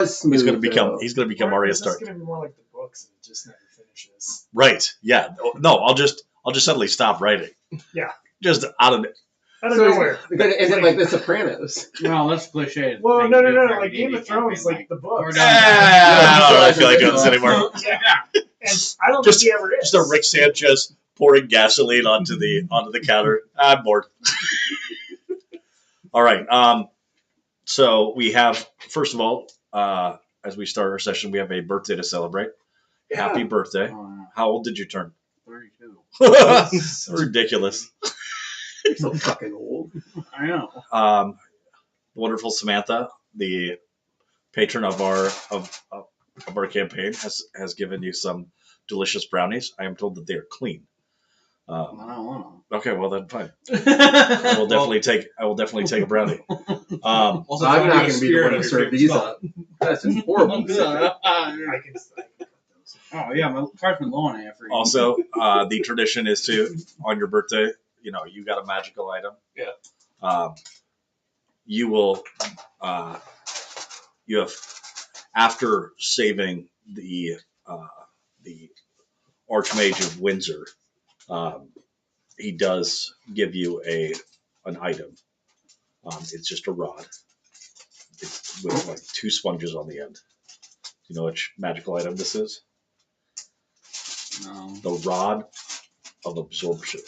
He's gonna become Arya Stark. It's gonna be more like the books and it just never finishes. Right? Yeah. No, I'll just suddenly stop writing. Yeah. Just out of nowhere. Is it like The Sopranos? No, that's cliche. Well, no. Like Game of Thrones, like the books. I don't really feel like doing this anymore. Yeah. And I don't think he ever is. Just a Rick Sanchez pouring gasoline onto the counter. I'm bored. All right. So we have, first of all, as we start our session, we have a birthday to celebrate. Yeah. Happy birthday. How old did you turn? 32. Ridiculous. You're so fucking old. I know. Wonderful Samantha, the patron of our campaign, has given you some delicious brownies. I am told that they are clean. I don't want them. Okay, well then fine. I will definitely take a brownie. Also, I'm not going to be the one to serve these up. That's just horrible. I can Oh yeah, my car's been low on for you. Also, the tradition is to, on your birthday, you got a magical item. Yeah. You will, you have, after saving the Archmage of Windsor, he does give you an item. It's just a rod. It's with like 2 sponges on the end. Do you know which magical item this is? No. The Rod of Absorption.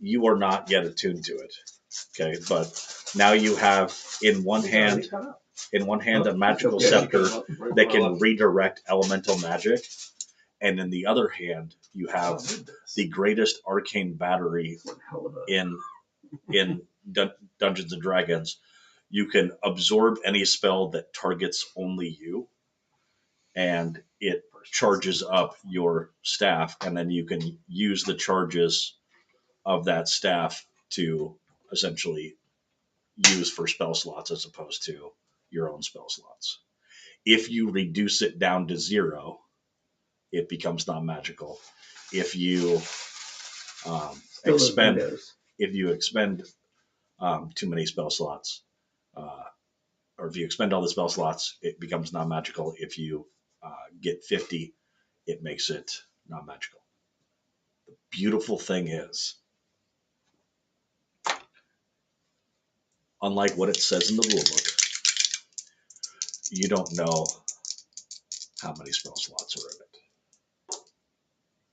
You are not yet attuned to it, okay? But now you have in one hand a magical scepter that can redirect elemental magic, and in the other hand you have the greatest arcane battery in Dungeons and Dragons. You can absorb any spell that targets only you, and it charges up your staff, and then you can use the charges of that staff to essentially use for spell slots as opposed to your own spell slots. If you reduce it down to 0, it becomes non-magical. If you expend too many spell slots, or if you expend all the spell slots, it becomes non-magical. If you get 50, it makes it non-magical. The beautiful thing is, unlike what it says in the rulebook, you don't know how many spell slots are in it.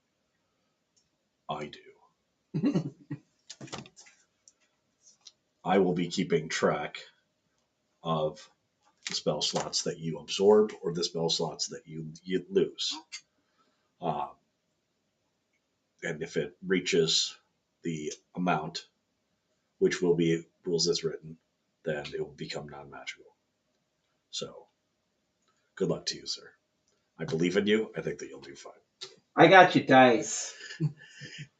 I do. I will be keeping track of the spell slots that you absorb or the spell slots that you lose. And if it reaches the amount, which will be rules as written, then it will become non-magical. So, good luck to you, sir. I believe in you. I think that you'll do fine. I got you dice.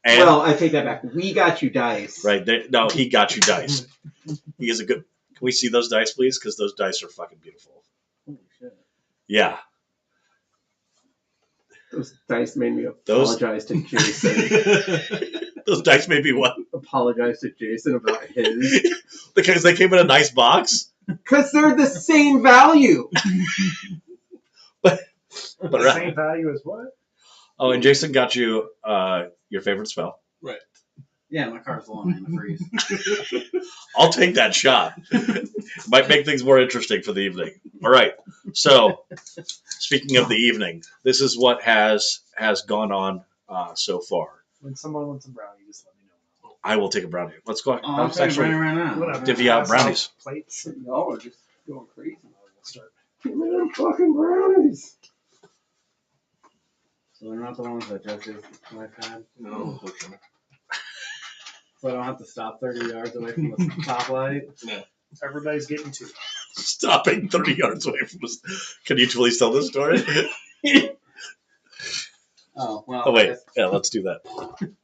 And, well, I take that back. We got you dice. Right. No, he got you dice. He is a good... Can we see those dice, please? Because those dice are fucking beautiful. Holy shit. Yeah. Those dice made me apologize to Jason. Those dice made me what? Apologize to Jason about his. Because they came in a nice box? Because they're the same value. but the same value as what? Oh, and Jason got you your favorite spell. Right. Yeah, my car's low on freeze. I'll take that shot. Might make things more interesting for the evening. All right. So, speaking of the evening, this is what has gone on so far. When someone wants a brownie, just let me know. I will take a brownie. Let's go. Oh, I'm taking a brownie right now. Divvy out brownies. Plates. Y'all are just going crazy. We'll start. Give me them fucking brownies. So they're not the ones that Jesse's wife had? No. So I don't have to stop 30 yards away from the stoplight? No. Everybody's getting 2. Stopping 30 yards away from us. Can you please tell this story? Oh, well. Oh, wait. Yeah, let's do that.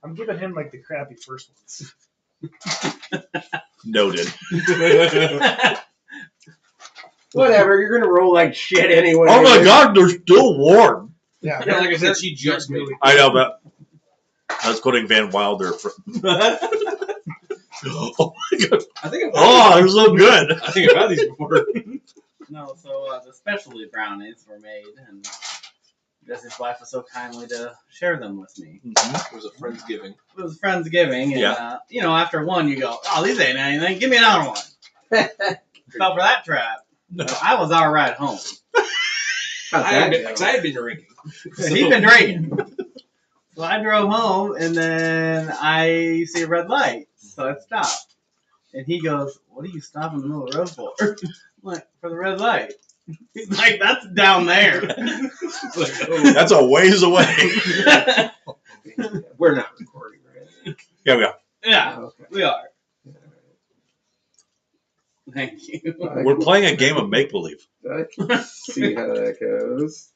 I'm giving him like the crappy first ones. Noted. Whatever, you're gonna roll like shit anyway. Oh my god, they're still warm. Yeah, like I said, she just made it. I know, but I was quoting Van Wilder. Oh my god. I think they're so good. I think I've had these before. No, so the specialty brownies were made, and Jesse's wife was so kindly to share them with me. It was a Friendsgiving. It was Friendsgiving, and Yeah. after one, you go, "Oh, these ain't anything. Give me another one." Fell for that trap. So I was our ride home. How'd I that had go? been drinking. He'd been drinking. So I drove home, and then I see a red light, so I stopped. And he goes, "What are you stopping in the middle of the road for?" I'm like, "For the red light." He's like, "That's down there." Like, oh. That's a ways away. We're not recording, right? Yeah, we are. Yeah, Okay. we are. Thank you. We're playing a game of make believe. I can see how that goes.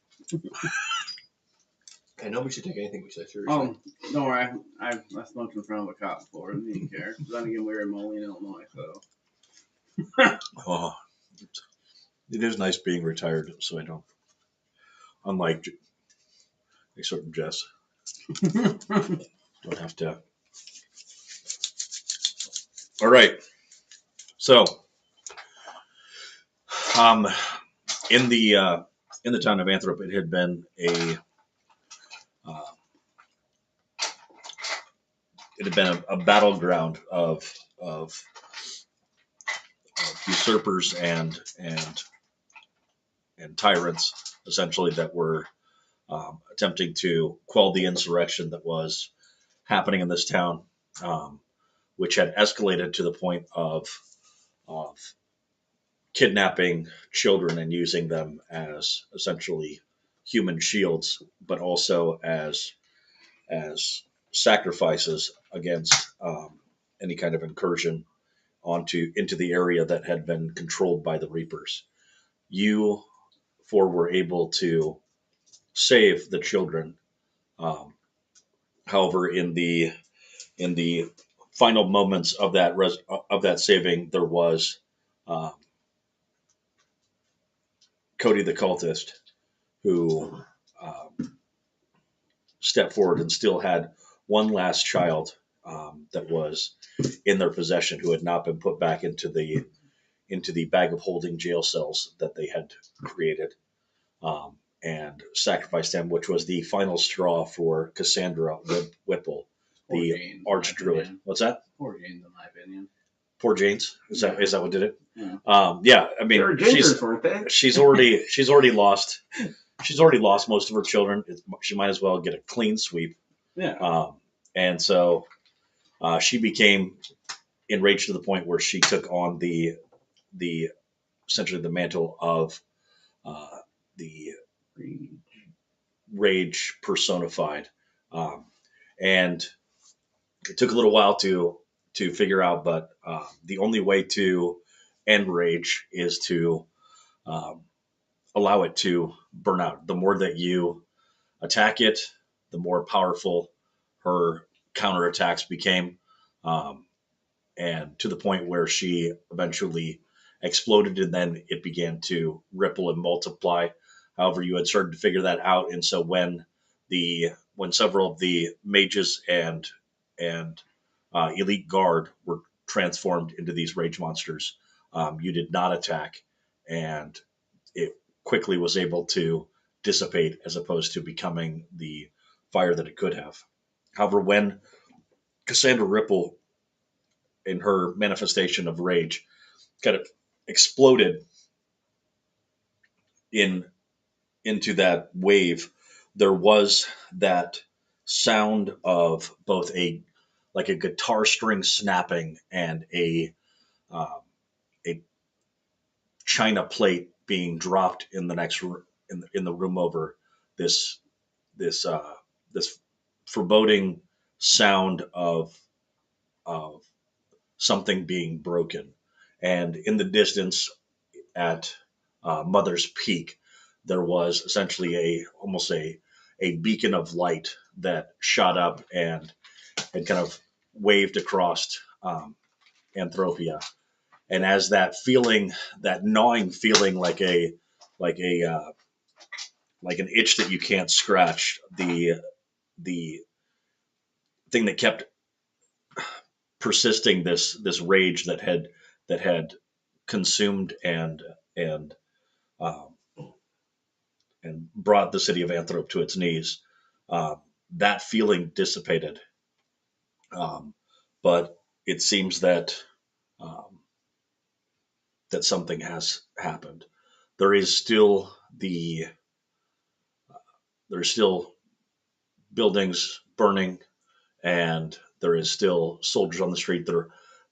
And nobody should take anything we say seriously. Don't worry. I smoked in front of a cop before and didn't care. Then again, we were in Moline, Illinois, so. Oh, it is nice being retired, so I don't. Unlike except for Jess, don't have to. All right. So, in the town of Aenthropia, it had been a battleground of usurpers and tyrants, essentially, that were attempting to quell the insurrection that was happening in this town, which had escalated to the point of kidnapping children and using them as essentially human shields, but also as sacrifices against any kind of incursion into the area that had been controlled by the Reapers. You four were able to save the children. Um, However, in the final moments of that saving, there was um, Cody the cultist who stepped forward and still had one last child that was in their possession, who had not been put back into the bag of holding jail cells that they had created, and sacrificed him, which was the final straw for Cassandra Whipple, Poor the Jane, in my archdruid. opinion. What's that? Poor Jane's, in my opinion. Poor James. Is that what did it? Yeah. Yeah. I They were mean, gingers, weren't they? she's already lost. She's already lost most of her children. She might as well get a clean sweep. Yeah. And so she became enraged to the point where she took on the essentially the mantle of the rage personified, and it took a little while to figure out, but the only way to end rage is to um, allow it to burn out. The more that you attack it, the more powerful her counterattacks became, um, and to the point where she eventually exploded, and then it began to ripple and multiply. However, you had started to figure that out, and so when several of the mages and elite guard were transformed into these rage monsters, you did not attack, and it quickly was able to dissipate as opposed to becoming the fire that it could have. However, when Cassandra Ripple, in her manifestation of rage, kind of exploded in into that wave, there was that sound of both a guitar string snapping and a china plate being dropped in the in the room over. This this uh this foreboding sound of something being broken, and in the distance at Mother's Peak, there was essentially almost a beacon of light that shot up and kind of waved across Anthropia. And as that feeling, that gnawing feeling, like a like an itch that you can't scratch, the thing that kept persisting, this rage that had consumed and um, and brought the city of Anthrop to its knees. That feeling dissipated, but it seems um, that something has happened. There is still there's still buildings burning, and there is still soldiers on the street.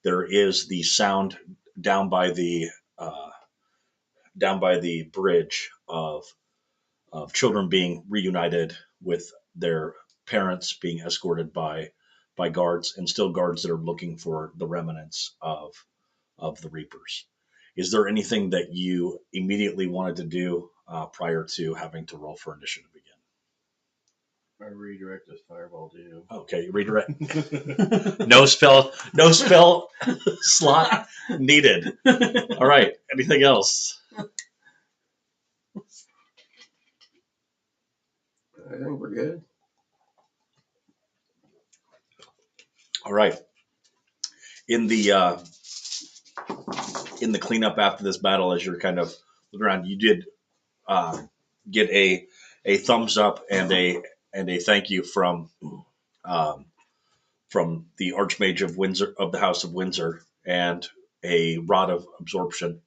There is the sound down by the uh, down by the bridge of children being reunited with their parents, being escorted by guards, and still guards that are looking for the remnants of the Reapers. Is there anything that you immediately wanted to do prior to having to roll for initiative again? I redirect this fireball to you. Okay, redirect. No spell slot needed. All right. Anything else? I think we're good. All right. In the cleanup after this battle, as you're kind of looking around, you did get a thumbs up and a thank you um, from the Archmage of Windsor of the House of Windsor and a rod of absorption.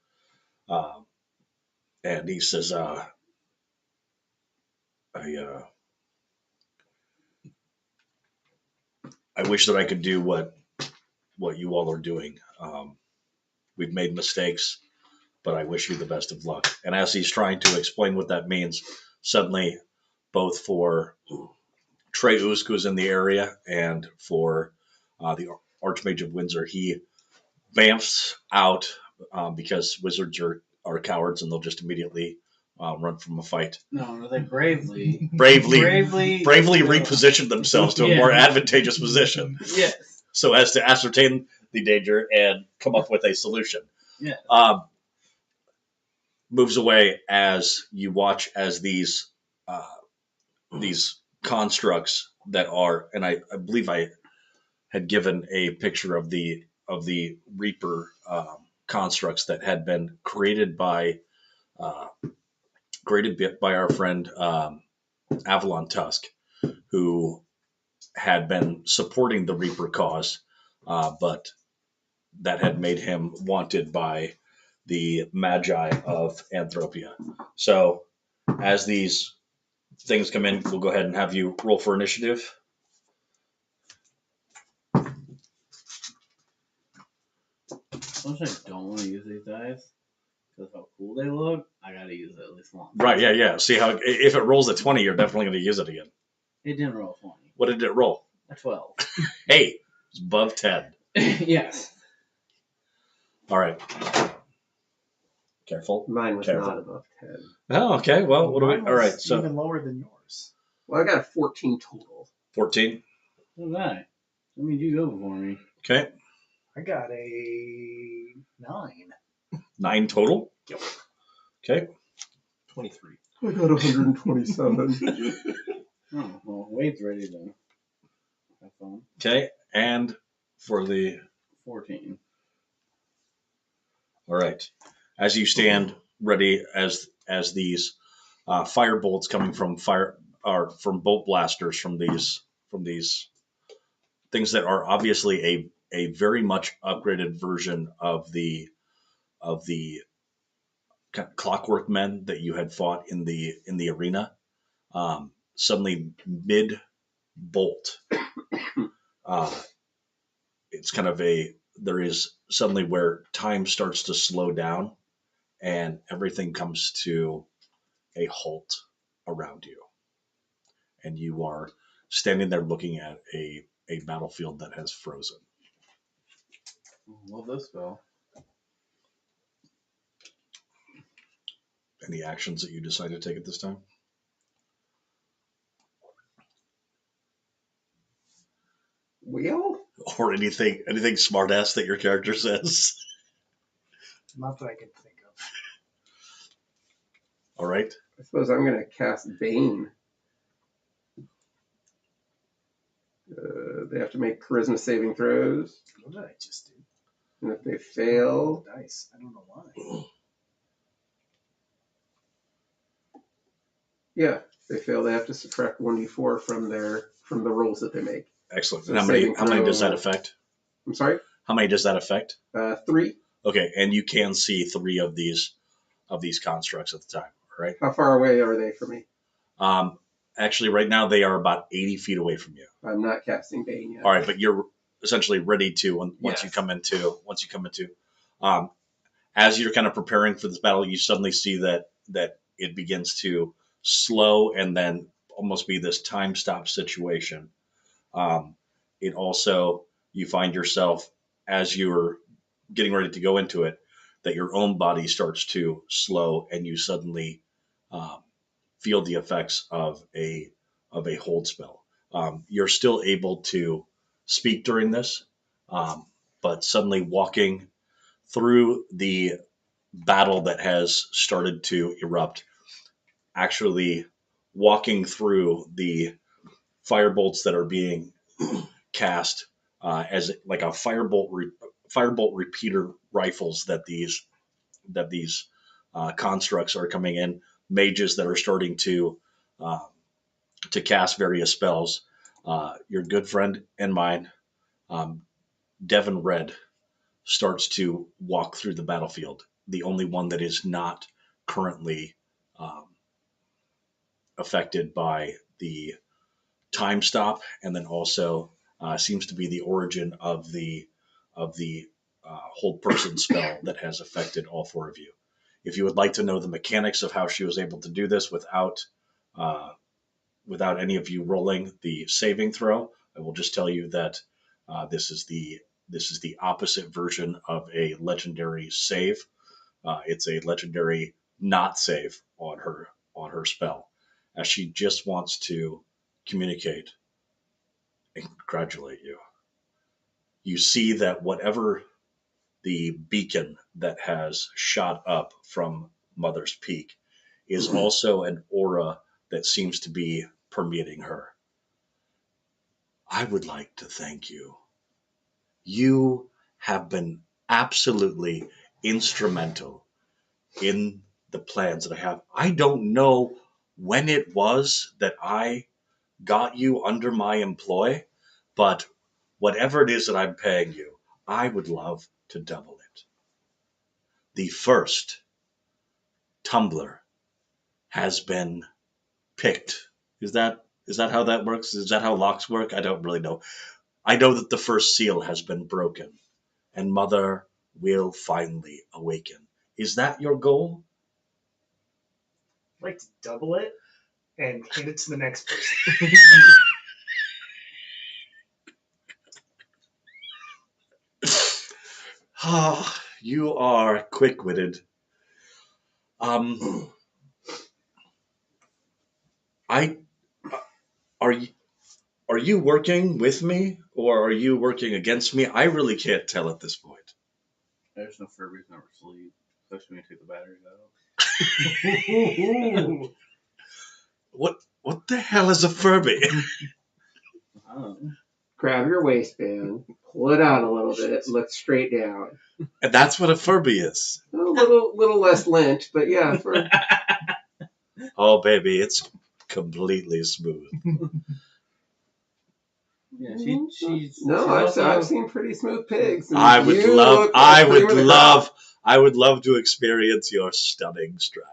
Um, and he says, I I wish that I could do what you all are doing. We've made mistakes, but I wish you the best of luck. And as he's trying to explain what that means, suddenly, both for Trey Usk, who's in the area, and for the Archmage of Windsor, he vamps out because wizards are cowards and they'll just immediately run from a fight. No, they bravely Bravely you know, reposition themselves to a more advantageous position Yes. so as to ascertain the danger and come up with a solution. Yeah. Moves away as you watch as these constructs that are, and I believe I had given a picture of the Reaper constructs that had been uh, created by our friend Avalon Tusk, who had been supporting the Reaper cause, but that had made him wanted by the Magi of Aenthropia. So, as these things come in, we'll go ahead and have you roll for initiative. Sometimes I don't want to use these dice because how cool they look. I gotta use it at least once. Right, yeah. See how if it rolls a 20, you're definitely going to use it again. It didn't roll 20. What did it roll? A 12. Hey, it's above 10. Yes. All right. Careful. Mine was Careful. not above 10. Oh, okay. Well, what do we? Mine All right. was So even lower than yours. Well, I got a 14 total. 14. So did I. That means you go before me. Okay. I got a 9. 9 total. Yep. Okay. 23. I got 127. Oh, well, Wade's ready to have fun. Okay. And for the 14. all right, as you stand ready, as these fire bolts coming from from bolt blasters from these things that are obviously a very much upgraded version of the kind of clockwork men that you had fought in the arena. Suddenly, mid bolt, it's kind of there is suddenly where time starts to slow down and everything comes to a halt around you, and you are standing there looking at a battlefield that has frozen. Love this spell. Any actions that you decide to take at this time? Wheel? Or anything smartass that your character says? Not that I can think of. All right. I suppose I'm going to cast Bane. They have to make charisma saving throws. What did I just do? And if they fail, Dice. I don't know why. Yeah, if they fail, they have to subtract 1d4 from the rolls that they make. Excellent. So And saving how many does that throw- affect? I'm sorry. How many does that affect? 3. Okay, and you can see 3 of these constructs at the time, right? How far away are they from me? Actually, right now they are about 80 feet away from you. I'm not casting Bane yet. All right, but you're essentially ready to once Yes. you come into as you're kind of preparing for this battle, you suddenly see that it begins to slow and then almost be this time stop situation. It also, you find yourself as you're getting ready to go into it, that your own body starts to slow and you suddenly um, feel the effects of a hold spell. You're still able to speak during this, but suddenly walking through the battle that has started to erupt, actually walking through the firebolts that are being cast as like a firebolt repeater rifles that these constructs are coming in, mages that are starting uh, to cast various spells. Your good friend and mine, um, Devin Red, starts to walk through the battlefield. The only one that is not currently um, affected by the time stop, and then also seems to be the origin of the hold person spell that has affected all 4 of you. If you would like to know the mechanics of how she was able to do this uh, without any of you rolling the saving throw, I will just tell you that this is the opposite version of a legendary save. It's a legendary not save on her spell, as she just wants to communicate and congratulate you. You see that whatever the beacon that has shot up from Mother's Peak is also an aura that seems to be permeating her. I would like to thank you. You have been absolutely instrumental in the plans that I have. I don't know when it was that I got you under my employ, but whatever it is that I'm paying you, I would love to double it. The first tumbler has been picked. Is that how that works? Is that how locks work? I don't really know. I know that the first seal has been broken, and Mother will finally awaken. Is that your goal? I'd like to double it and hand it to the next person. Ah, you are quick-witted. I are you are you working with me or are you working against me? I really can't tell at this point. There's no Furbies never sleep, especially when you take the batteries out. What the hell is a Furby? I don't know. Grab your waistband, pull it out a little bit, look straight down. And that's what a Furby is. A little less lint, but yeah. Oh baby, it's completely smooth. Yeah, she's No, I've seen pretty smooth pigs. and I would you love look like cream of the crop. I would love to experience your stunning strike.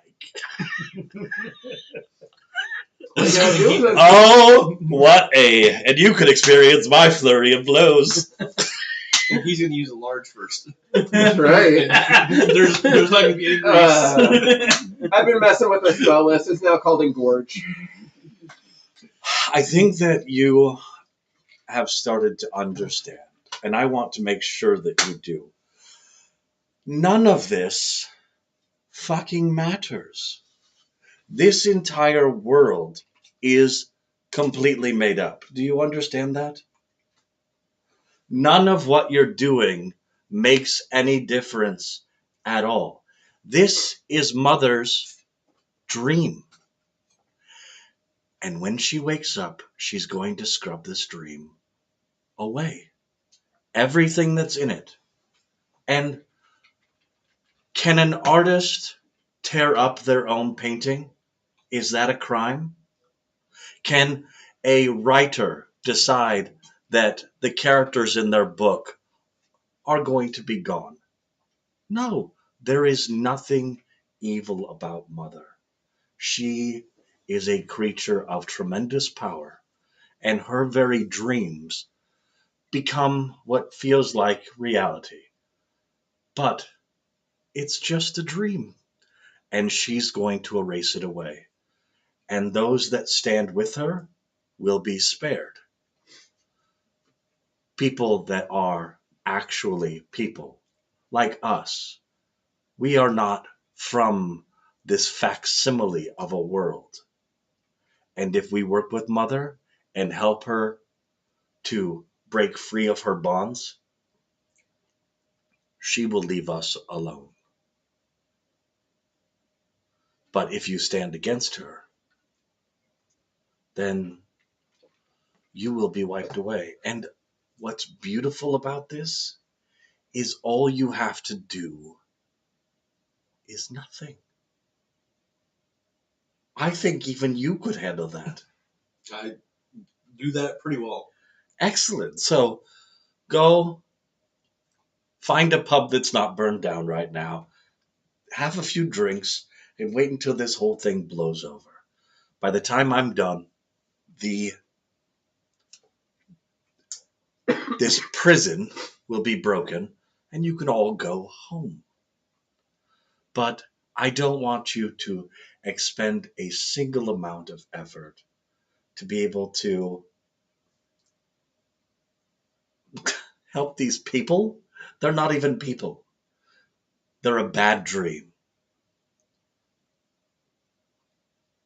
All you gotta do is- Oh, and you could experience my flurry of blows. And he's going to use a large first. That's right. there's not going to be any grease. I've been messing with the spell list. It's now called Engorge. I think that you have started to understand, and I want to make sure that you do. None of this fucking matters. This entire world is completely made up. Do you understand that? None of what you're doing makes any difference at all. This is Mother's dream. And when she wakes up, she's going to scrub this dream away. Everything that's in it. And can an artist tear up their own painting? Is that a crime? Can a writer decide that the characters in their book are going to be gone? No, there is nothing evil about Mother. She is a creature of tremendous power, and her very dreams become what feels like reality. But it's just a dream, and she's going to erase it away. And those that stand with her will be spared. People that are actually people, like us. We are not from this facsimile of a world. And if we work with Mother and help her to break free of her bonds, she will leave us alone. But if you stand against her, then you will be wiped away. And what's beautiful about this is all you have to do is nothing. I think even you could handle that. I do that pretty well. Excellent. So go find a pub that's not burned down right now, have a few drinks, and wait until this whole thing blows over. By the time I'm done, this prison will be broken, and you can all go home. But I don't want you to expend a single amount of effort to be able to help these people. They're not even people. They're a bad dream.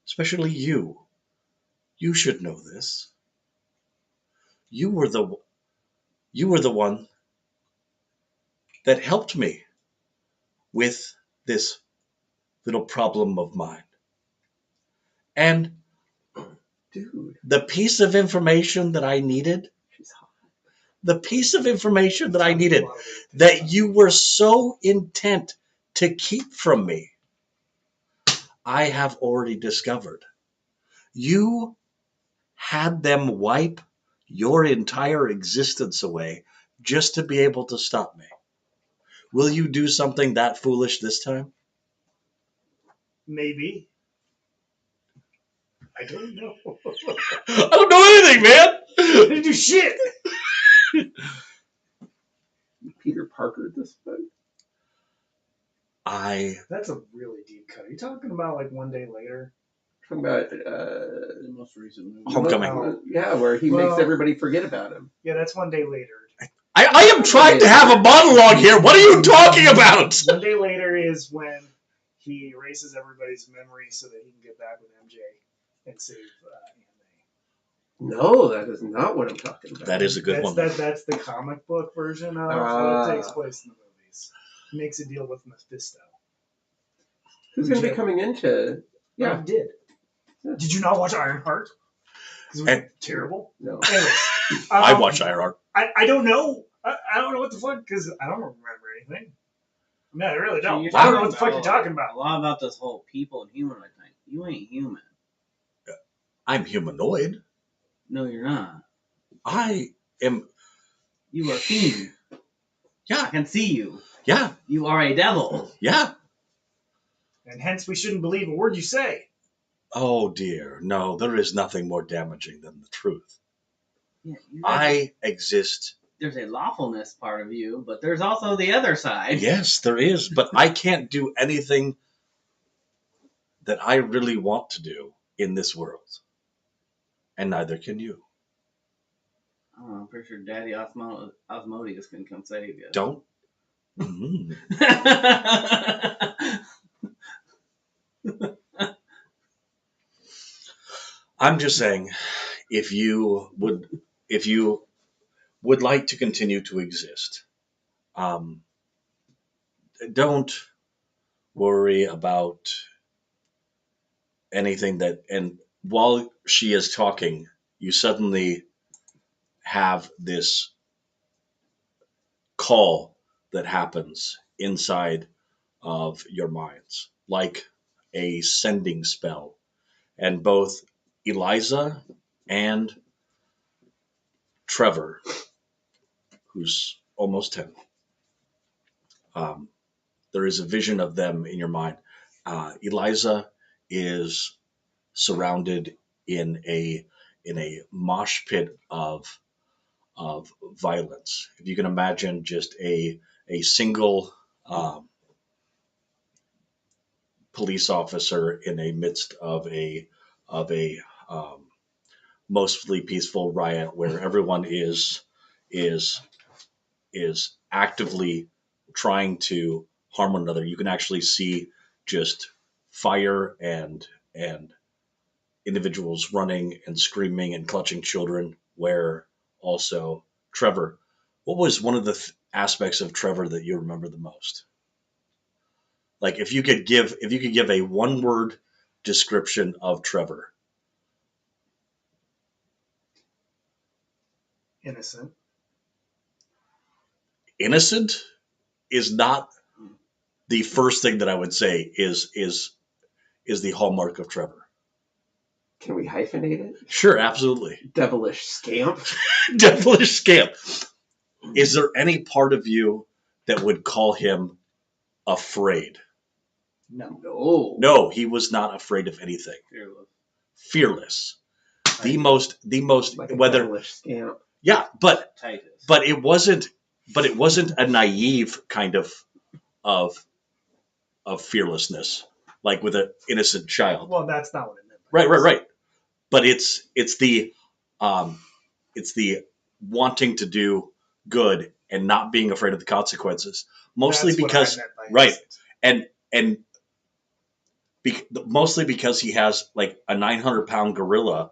Especially you. You should know this. You were the one that helped me with this little problem of mine. And Dude, the piece of information that I needed, she's hot. the piece of information that I needed that you were so intent to keep from me, I have already discovered. You had them wipe your entire existence away just to be able to stop me. Will you do something that foolish this time? Maybe. I don't know. I don't know anything, man. I didn't do shit. Peter Parker at this point. That's a really deep cut. Are you talking about like One Day Later? Talking about The most recent movie. Homecoming. Yeah, where he makes everybody forget about him. Yeah, that's One Day Later. I am trying to have a monologue here. What are you talking about? One Day Later is when he erases everybody's memory so that he can get back with MJ and save Anne. No, that is not what I'm talking about. That is a good one. That's the comic book version of what takes place in the movies. He makes a deal with Mephisto. Who's going to be coming into? Yeah, he did. Yeah. Did you not watch Ironheart? Because it was terrible. No. Anyways, I watched Ironheart. I don't know. I don't know what the fuck, because I don't remember anything. I mean, I really don't. You're I don't know talking what the fuck you're about talking A about. lot about this whole people and humanoid thing. You ain't human. I'm humanoid. No, you're not. I am. You are fiend. I Yeah, can see you. yeah, You are a devil. yeah. And hence, we shouldn't believe a word you say. Oh dear, no, there is nothing more damaging than the truth. Yeah, I exist. there's a lawfulness part of you, but there's also the other side. Yes, there is, but I can't do anything that I really want to do in this world. And neither can you. I don't know, I'm pretty sure Daddy Osmodeus can come save you. Don't. Mhm. I'm just saying, if you would like to continue to exist, um, don't worry about anything that. And while she is talking, you suddenly have this call that happens inside of your minds, like a sending spell. And both Eliza and Trevor, who's almost 10, there is a vision of them in your mind. Eliza is surrounded in a mosh pit of violence. If you can imagine just a single police officer in the midst of a mostly peaceful riot where everyone is actively trying to harm one another. You can actually see just fire and individuals running and screaming and clutching children. Where also Trevor, what was one of the aspects of Trevor that you remember the most? Like if you could give a one word description of Trevor. Innocent. Innocent is not the first thing that I would say is the hallmark of Trevor. Can we hyphenate it? Sure, absolutely. Devilish scamp. Devilish scamp. Is there any part of you that would call him afraid? No. No, he was not afraid of anything. Fearless. The most Like a whether devilish scamp. yeah, but Titus. it wasn't a naive kind of fearlessness like with an innocent child. Well, that's not what it meant. Right. But it's the wanting to do good and not being afraid of the consequences. Mostly That's because what I meant by right, innocent. and mostly because he has like a 900-pound gorilla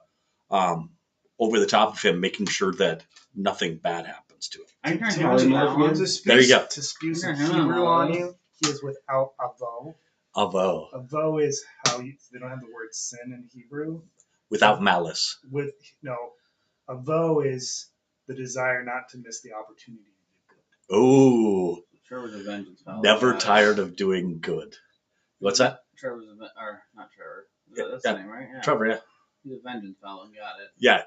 over the top of him, making sure that nothing bad happens to him. I can To- turn him polymorph on. you? There you go. To spew some Yeah, Hebrew yeah. on you, he is without avo. Avo, Avo is how they don't have the word sin in Hebrew. without malice. With avo is the desire not to miss the opportunity to do good. Ooh, Trevor's a vengeance fellow. never tired of doing good. What's that? Trevor's or not Trevor. Yeah, That's yeah. the name, right? Yeah. Trevor, yeah. He's a vengeance fellow. Got it. Yeah,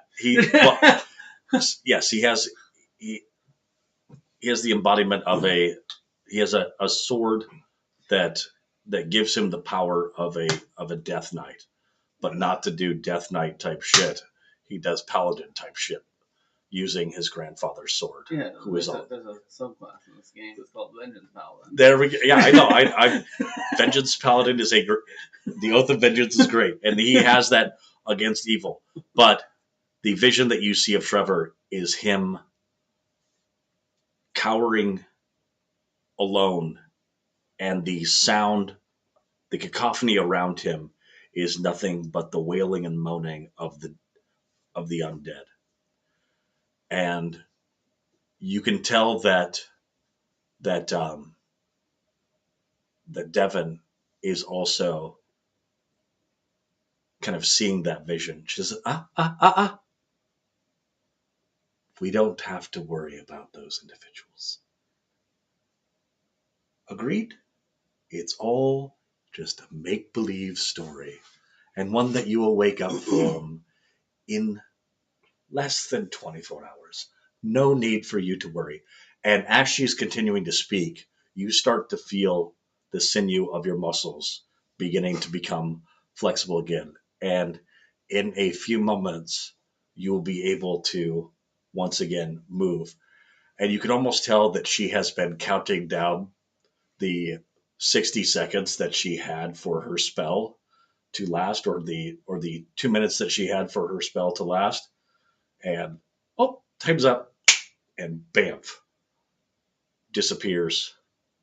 yes, he has the embodiment of he has a sword that gives him the power of a death knight, but not to do death knight type shit. He does paladin type shit using his grandfather's sword. Yeah. Who is on? There's a subclass in this game. It's called Vengeance Paladin. There we go. Yeah, I know. I Vengeance Paladin is the Oath of Vengeance is great, and he has that against evil. But the vision that you see of Trevor is him cowering alone, and the sound, the cacophony around him is nothing but the wailing and moaning of the undead. And you can tell that Devin is also kind of seeing that vision. She says, we don't have to worry about those individuals. Agreed? It's all just a make-believe story, and one that you will wake up from in less than 24 hours. No need for you to worry. And as she's continuing to speak, you start to feel the sinew of your muscles beginning to become flexible again. And in a few moments, you will be able to once again move. And you can almost tell that she has been counting down the 60 seconds that she had for her spell to last, or the 2 minutes that she had for her spell to last. And time's up, and bamf, disappears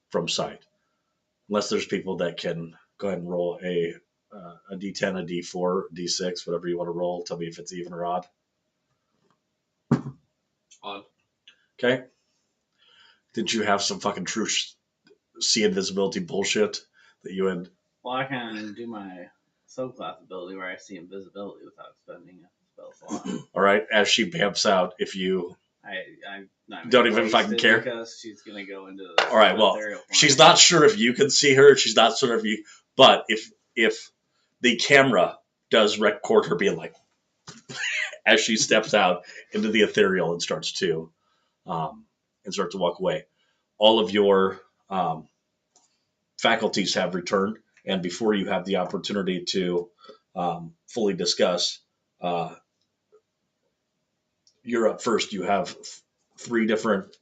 from sight. Unless there's people that can go ahead and roll a d10, a d4, d6, whatever you want to roll. Tell me if it's even or odd. Odd. Okay. Did you have some fucking true see invisibility bullshit that you had? Well, I can do my subclass ability where I see invisibility without spending a spell slot. All right. As she bamps out, if you I'm not don't even waste fucking it care? because she's gonna go into the all right, well, ethereal plane. she's not sure if you can see her. She's not sure if you, but if the camera does record her being like, as she steps out into the ethereal and starts to walk away. All of your faculties have returned, and before you have the opportunity to fully discuss, you're up first. You have three different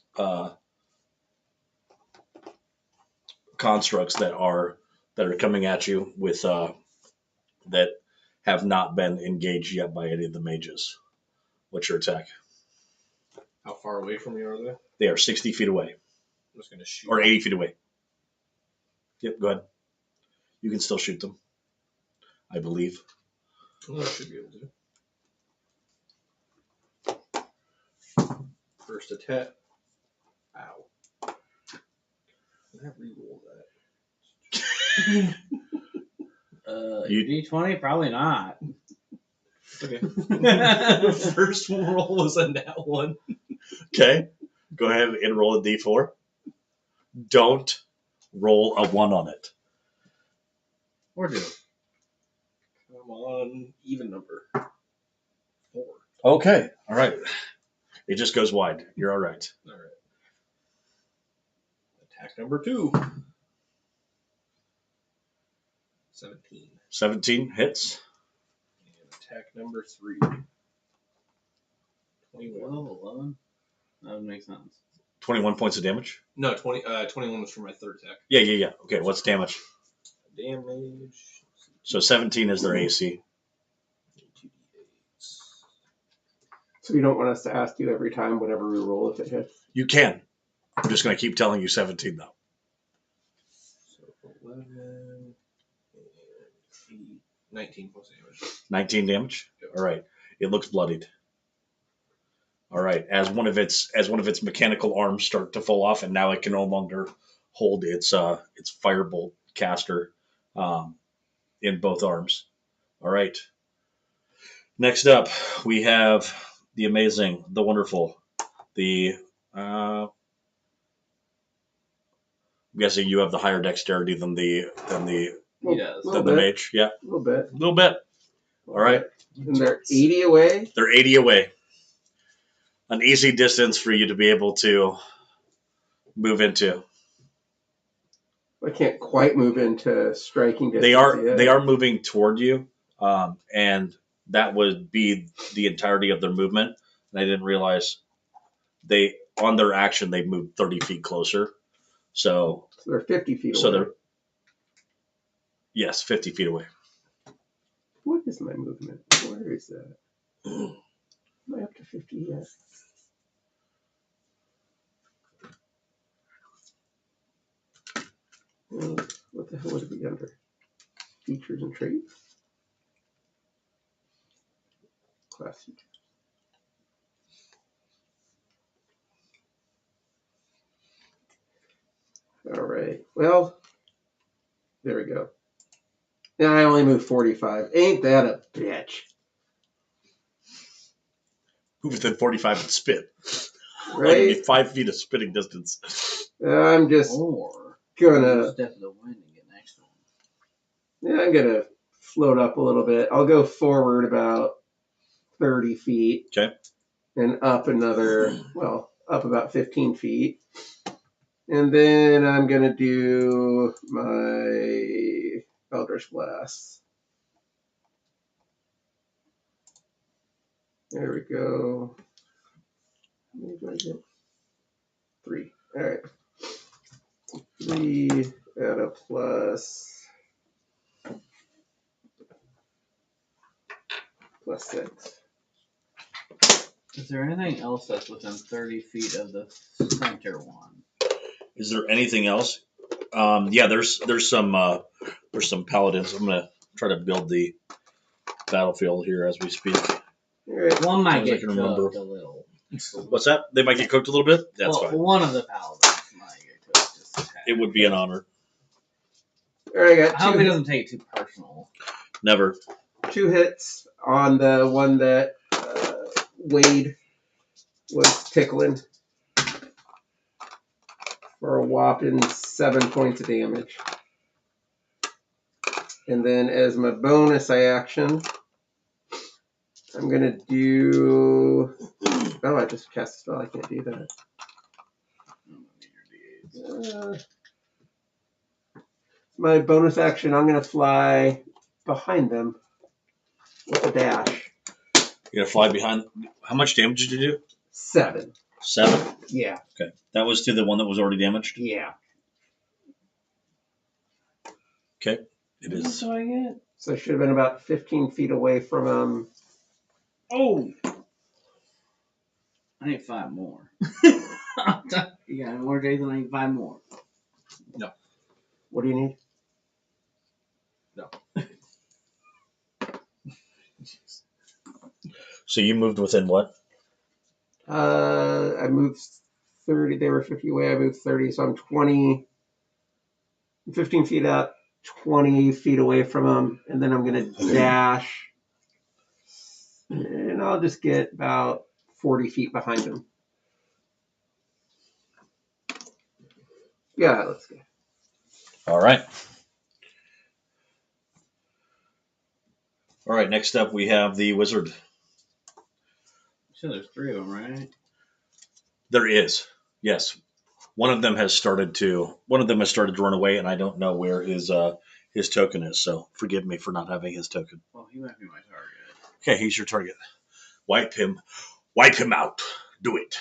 constructs that are coming at you with that have not been engaged yet by any of the mages. What's your attack? How far away from me are they? They are 60 feet away, I'm just gonna shoot. or 80 feet away. Yep, go ahead. You can still shoot them, I believe. Oh, I should be able to. First attack. Ow. Can I reroll that? You- D20? Probably not. Okay. The first roll was a nat 1. Okay, go ahead and roll a d4. Don't roll a 1 on it. Or do. Come on, even number. 4. Okay, all right. It just goes wide. You're all right. All right. Attack number 2. 17. 17 hits. And attack number 3. 21. 11? That would make sense. 21 points of damage. No, 21 was for my third attack. Yeah. Okay, what's damage? Damage. So 17 is their AC. 2d8s. So you don't want us to ask you every time whenever we roll if it hits? You can. I'm just going to keep telling you 17 though. So 11 and 8, 19 points of damage. 19 damage. Yep. All right. It looks bloodied. All right. As one of its mechanical arms start to fall off, and now it can no longer hold its firebolt caster in both arms. All right. Next up, we have the amazing, the wonderful, the. I'm guessing you have the higher dexterity than the He does. Little than the bit. mage. Yeah, A little bit. a little bit. All right. And they're 80 away? They're 80 away. An easy distance for you to be able to move into. I can't quite move into striking distance. They are moving toward you, and that would be the entirety of their movement. And I didn't realize on their action they moved 30 feet closer. So they're 50 feet away. So they're 50 feet away. What is my movement? Where is that? Am I up to 50 yet? What the hell would it be under? Features and traits? Class features. All right. Well, there we go. Now I only moved 45. Ain't that a bitch? Move within 45 and spit. Right? 5 feet of spitting distance. I'm just Or gonna. step of the wind and get next to him. Yeah, I'm gonna float up a little bit. I'll go forward about 30 feet. Okay. And up up about 15 feet. And then I'm gonna do my Eldritch Blast. There we go. How many do I get? 3. All right. 3 at a plus 6. Is there anything else that's within 30 feet of the center one? Is there anything else? Yeah, there's some paladins. I'm gonna try to build the battlefield here as we speak. All right. One might As I get can cooked remember. a little. What's that? They might get cooked a little bit. That's well, fine. one of the paladins might get cooked. Just a tad. It would be an honor. All right, I I got hope he 2, doesn't take it too personal. Never. 2 hits on the one that Wade was tickling for a whopping 7 points of damage. And then as my bonus action, I'm gonna do. Oh, I just cast a spell. I can't do that. My bonus action. I'm gonna fly behind them with a dash. You're gonna fly behind. How much damage did you do? 7. 7. Yeah. Okay, that was to the one that was already damaged. Yeah. Okay, it is. What do I get? So I should have been about 15 feet away from Oh! I need 5 more. You got any more, Jason? I need 5 more. What do you need? So you moved within what? I moved 30. They were 50 away. I moved 30, so I'm 20. 15 feet up, 20 feet away from them, and then I'm gonna dash, and I'll just get about 40 feet behind him. Yeah, let's go. All right. All right. Next up, we have the wizard. So there's 3 of them, right? There is, yes. One of them has started to run away, and I don't know where his token is. So forgive me for not having his token. Well, he might be my target. Okay, he's your target. Wipe him out. Do it.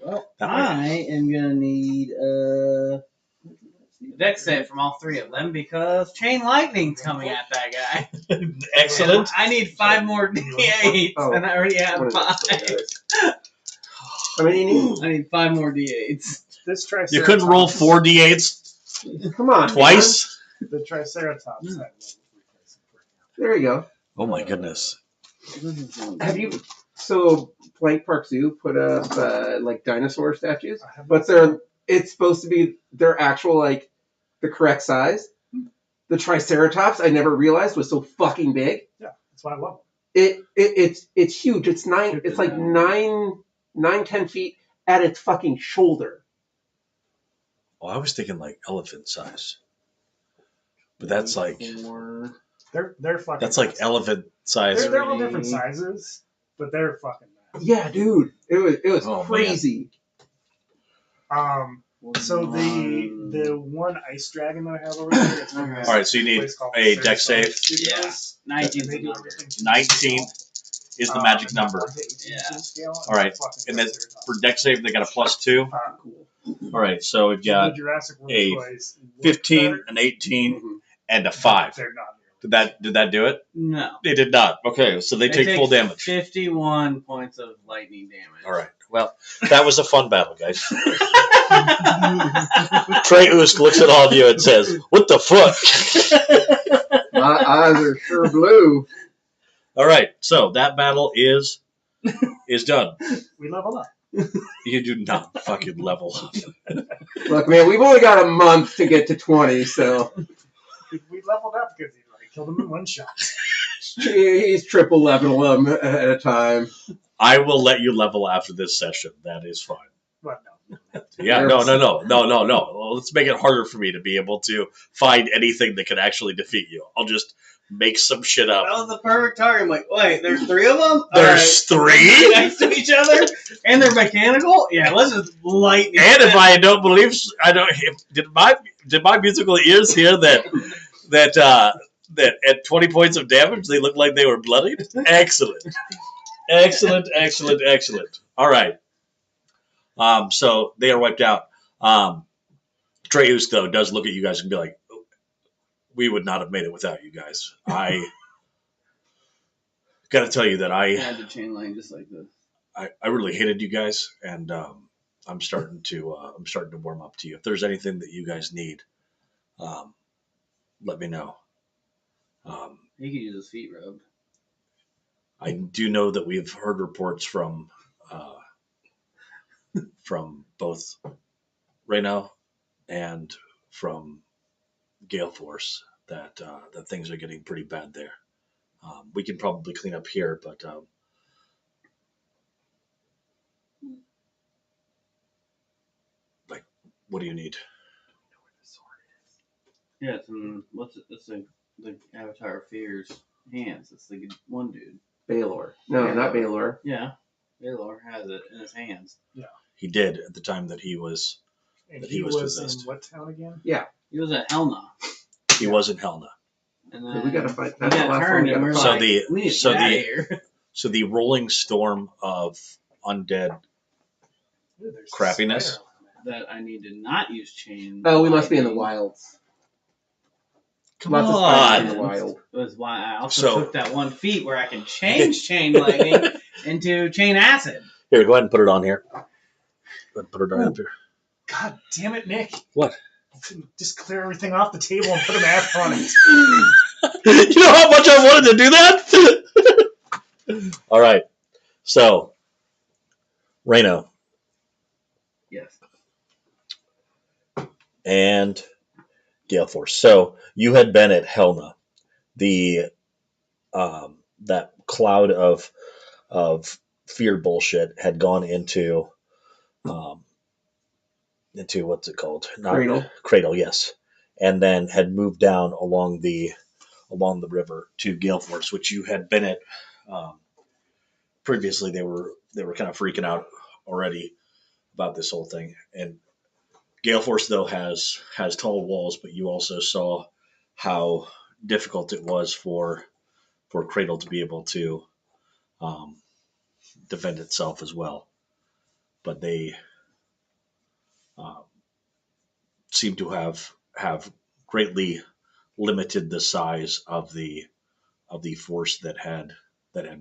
Well, That way. I am gonna need a dex save from all 3 of them because chain lightning's coming at that guy. Excellent. I need 5 more d8s, Oh. and I already have What is 5. this, guys? How many do you need? I need 5 more d8s. This Triceratops. You couldn't roll 4 d8s Come on, twice. The Triceratops. Yeah. Had There you go. Oh my goodness. Have you? So Blank Park Zoo put up like dinosaur statues, I have but it's supposed to be their actual like the correct size. The Triceratops I never realized was so fucking big. Yeah, that's why I love them. It's huge. It's like 9-10 feet at its fucking shoulder. Oh, I was thinking like elephant size, but that's like They're fucking. that's like massive. elephant size. They're all different sizes, but they're fucking massive. Yeah, dude, it was Oh, crazy. So the one ice dragon that I have over there. It's from All All right, so you need a dex save. Yeah. 19 And they do everything to 19 is the magic and number. 1 to 18 Yeah. scale, All right, it's fucking and then Triceratops. for dex save they got a +2. Cool. All right, so we've got The Jurassic World a toys look 15, better, an 18, Mhm. and a 5. They're not nearly. Did that do it? No. They did not. Okay, so they take full damage. 51 points of lightning damage. All right. Well, that was a fun battle, guys. Trey Usk looks at all of you and says, "What the fuck?" My eyes are sure blue. All right, so that battle is done. We leveled up. You do not fucking level up. Look, man, we've only got a month to get to 20, so We leveled up because he killed him in one shot. he's triple level them at a time. I will let you level after this session. That is fine. But no. Yeah, no. Well, let's make it harder for me to be able to find anything that can actually defeat you. I'll just make some shit up. That was the perfect target. I'm like, wait, there's 3 of them? There's 3? Next to each other? And they're mechanical? Yeah, let's just lightning. And if I don't believe, did my musical ears hear that at 20 points of damage they looked like they were bloodied? Excellent. Excellent. All right. So they are wiped out. Treyus, though, does look at you guys and be like, we would not have made it without you guys. I got to tell you that I had to chain line just like this. I really hated you guys, and I'm starting to warm up to you. If there's anything that you guys need, let me know. He could use his feet rubbed. I do know that we've heard reports from both Reno and from Gale Force that things are getting pretty bad there. We can probably clean up here, but like, what do you need? Yeah, it's what's it? It's the Avatar of Fear's hands. It's the one dude. Baylor. No, not Baylor. Yeah. Baylor has it in his hands. He did at the time that he was. And That he he was was possessed. in what town again? He was at Helna. He was in Helna. And So then we gotta fight. we That's the got last one turned we and gotta we're fight. So like, the- we need to so get out the- of here. So the rolling storm of undead. Ooh, there's a Crappiness. spider on that. That I need to not use chain. Oh, we must be in the lightning wilds. Come Lots of spiders in on. the wild. Was why I also So- took that 1 feet where I can change chain lightning into chain acid. Here, go ahead and put it on here. Go ahead and put it right up here. God damn it, Nick. What? Just clear everything off the table and put a map on it. You know how much I wanted to do that? All right. So, Reno Yes. and Gale Force. So you had been at Helna. The that cloud of fear bullshit had gone into what's it called? Cradle, yes. And then had moved down along the river to Gale Force, which you had been at previously. They were kind of freaking out already about this whole thing. And Gale Force though has tall walls, but you also saw how difficult it was for Cradle to be able to defend itself as well. But they seem to have greatly limited the size of the force that had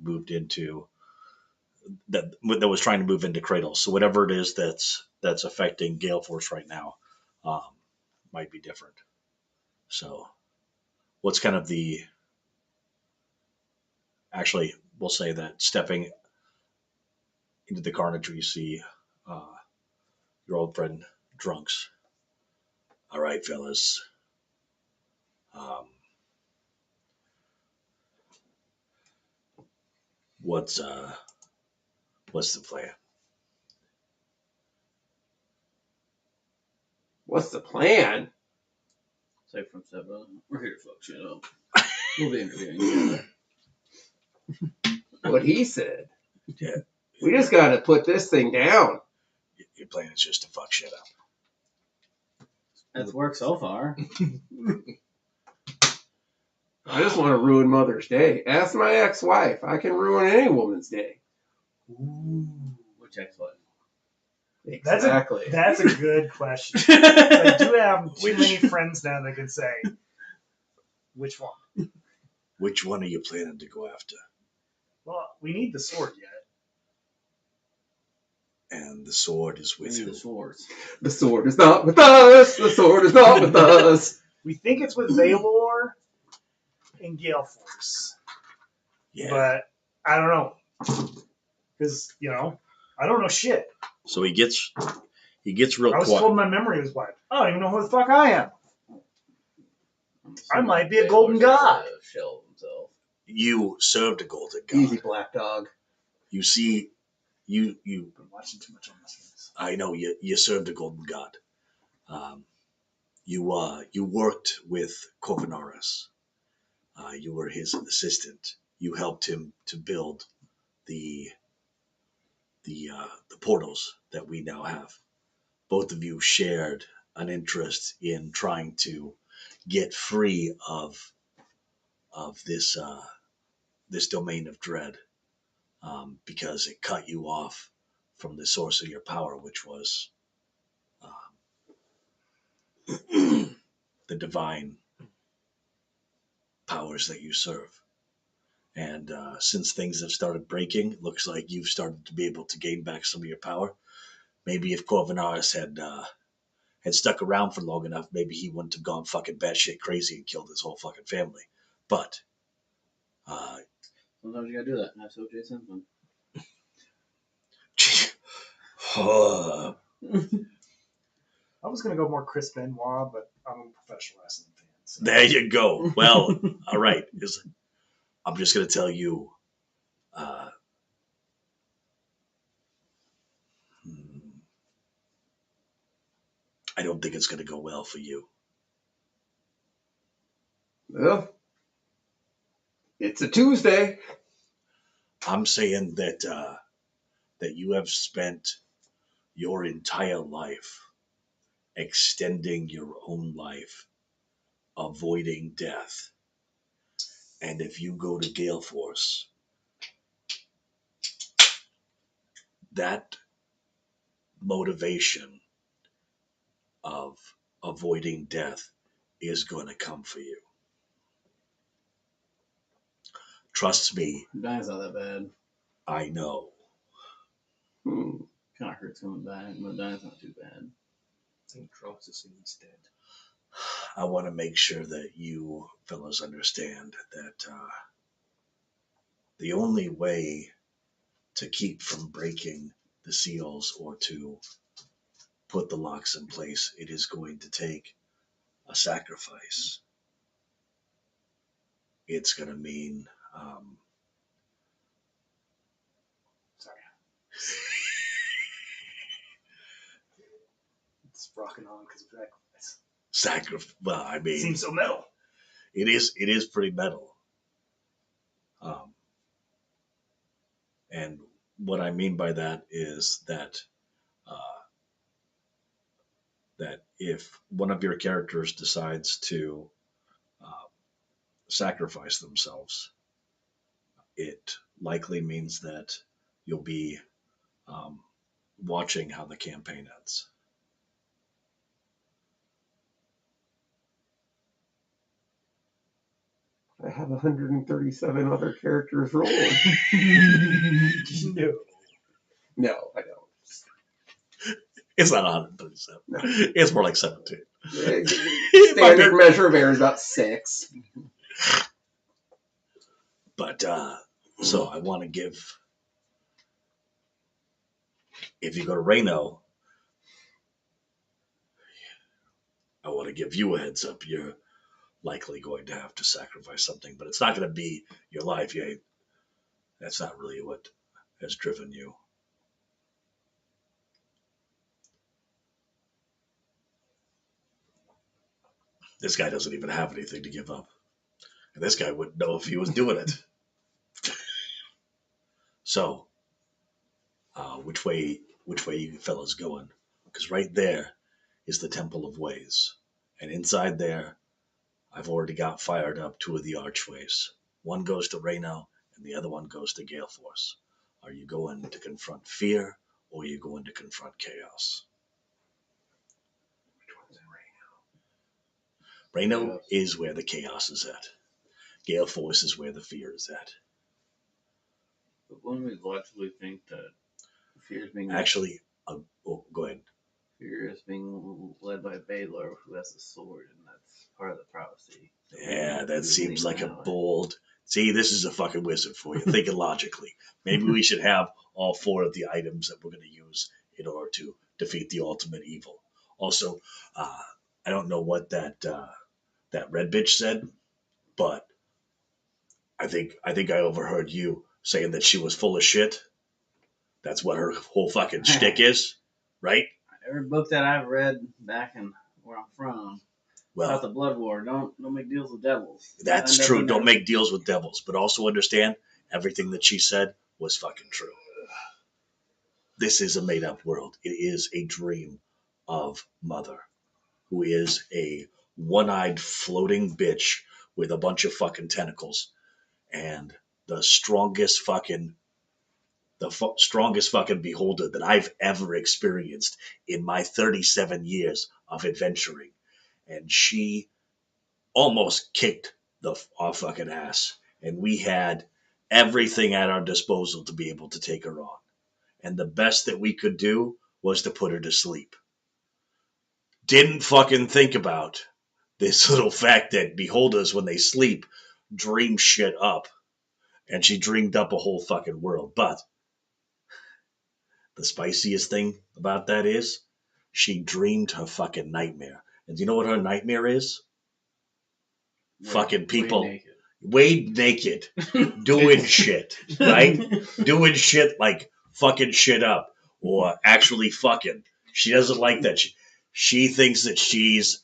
moved into that was trying to move into Cradle. So whatever it is that's affecting Gale Force right now might be different. So what's kind of the actually we'll say that stepping into the carnage you see your old friend Drunks. All right, fellas. What's the plan? What's the plan? Safe from step brother. We're here to fuck shit up. We'll be interviewing each other. What he said. Yeah. We just gotta put this thing down. Your plan is just to fuck shit up. That's worked so far. I just want to ruin Mother's Day. Ask my ex-wife. I can ruin any woman's day. Which ex-wife? Exactly. That's a good question. I do have too many friends now that can say, which one? Which one are you planning to go after? Well, we need the sword yet. And the sword is with Maybe who? the swords. The sword is not with us. The sword is not with us. We think it's with Valor and Gale Force. Yeah. But I don't know. Because, I don't know shit. So he gets real I was quiet. told my memory was wiped. I don't even know who the fuck I am. I'm I assuming might be a Baylor's golden got god. to Shell himself. You served a golden god. Easy, black dog. You see, you I've been watching too much on this. I know you served a golden god. You worked with Corvinaris. You were his assistant. You helped him to build the portals that we now have. Both of you shared an interest in trying to get free of this domain of dread, because it cut you off from the source of your power, which was the divine powers that you serve. And since things have started breaking, it looks like you've started to be able to gain back some of your power. Maybe if Corvinaris had stuck around for long enough, maybe he wouldn't have gone fucking batshit crazy and killed his whole fucking family. But Sometimes you gotta do that. That's O.J. Simpson. I was going to go more Chris Benoit, but I'm a professional wrestling fan. So. there you go. Well, all right. I'm just gonna tell you. I don't think it's gonna go well for you. Well, it's a Tuesday. I'm saying that that you have spent your entire life extending your own life, avoiding death. And if you go to Gale Force, that motivation of avoiding death is going to come for you. Trust me, Dying's not that bad. I know. Hmm. Kind of hurts coming back, but dying's not too bad. I think drops us and he's dead. I want to make sure that you fellas understand that the only way to keep from breaking the seals or to put the locks in place, it is going to take a sacrifice. It's going to mean Sorry. It's rocking on because of sacrifice. sacrifice. Well, I mean, Seems so metal. it is pretty metal. And what I mean by that is that that if one of your characters decides to uh, sacrifice themselves, it likely means that you'll be um, watching how the campaign ends. I have 137 other characters rolled. No. No, I don't. It's not 137. No. It's more like 17. Standard measure of error is about 6. But so I want to give. If you go to Reno, I want to give you a heads up. You're likely going to have to sacrifice something, but it's not going to be your life. That's not really what has driven you. This guy doesn't even have anything to give up. And this guy wouldn't know if he was doing it. So, which way you fellas going? Because right there is the Temple of Ways. And inside there, I've already got fired up 2 of the archways. One goes to Reno, and the other one goes to Gale Force. Are you going to confront fear, or are you going to confront chaos? Which one's in Reno? Reno is where the chaos is at. Gale Force is where the fear is at. But wouldn't we logically think that fear is being Actually, go ahead. fear is being led by Baylor, who has a sword, and that's part of the prophecy. So Yeah, that seems like a now. bold. See, this is a fucking wizard for you. Thinking logically. Maybe we should have all 4 of the items that we're going to use in order to defeat the ultimate evil. Also, I don't know what that red bitch said, but I think I overheard you saying that she was full of shit. That's what her whole fucking shtick is, right? Every book that I've read back in where I'm from about the Well, blood war, don't make deals with devils. that's End up true. in Don't there. make deals with devils, but also understand everything that she said was fucking true. This is a made up world. It is a dream of Mother, who is a one eyed floating bitch with a bunch of fucking tentacles and the strongest fucking beholder that I've ever experienced in my 37 years of adventuring. And she almost kicked our fucking ass. And we had everything at our disposal to be able to take her on. And the best that we could do was to put her to sleep. Didn't fucking think about this little fact that beholders, when they sleep, dream shit up. And she dreamed up a whole fucking world. But the spiciest thing about that is she dreamed her fucking nightmare. And do you know what her nightmare is? Fucking people way naked doing shit, right? Doing shit like fucking shit up or actually fucking. She doesn't like that. She thinks that she's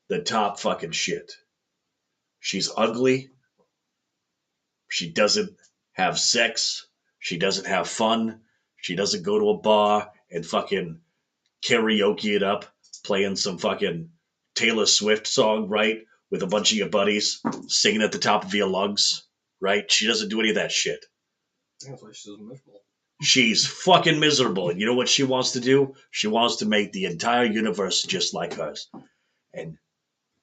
the top fucking shit. She's ugly. She doesn't have sex. She doesn't have fun. She doesn't go to a bar and fucking karaoke it up, playing some fucking Taylor Swift song, right? With a bunch of your buddies singing at the top of your lungs, right? She doesn't do any of that shit. That's why she's miserable. She's fucking miserable. And you know what she wants to do? She wants to make the entire universe just like hers. And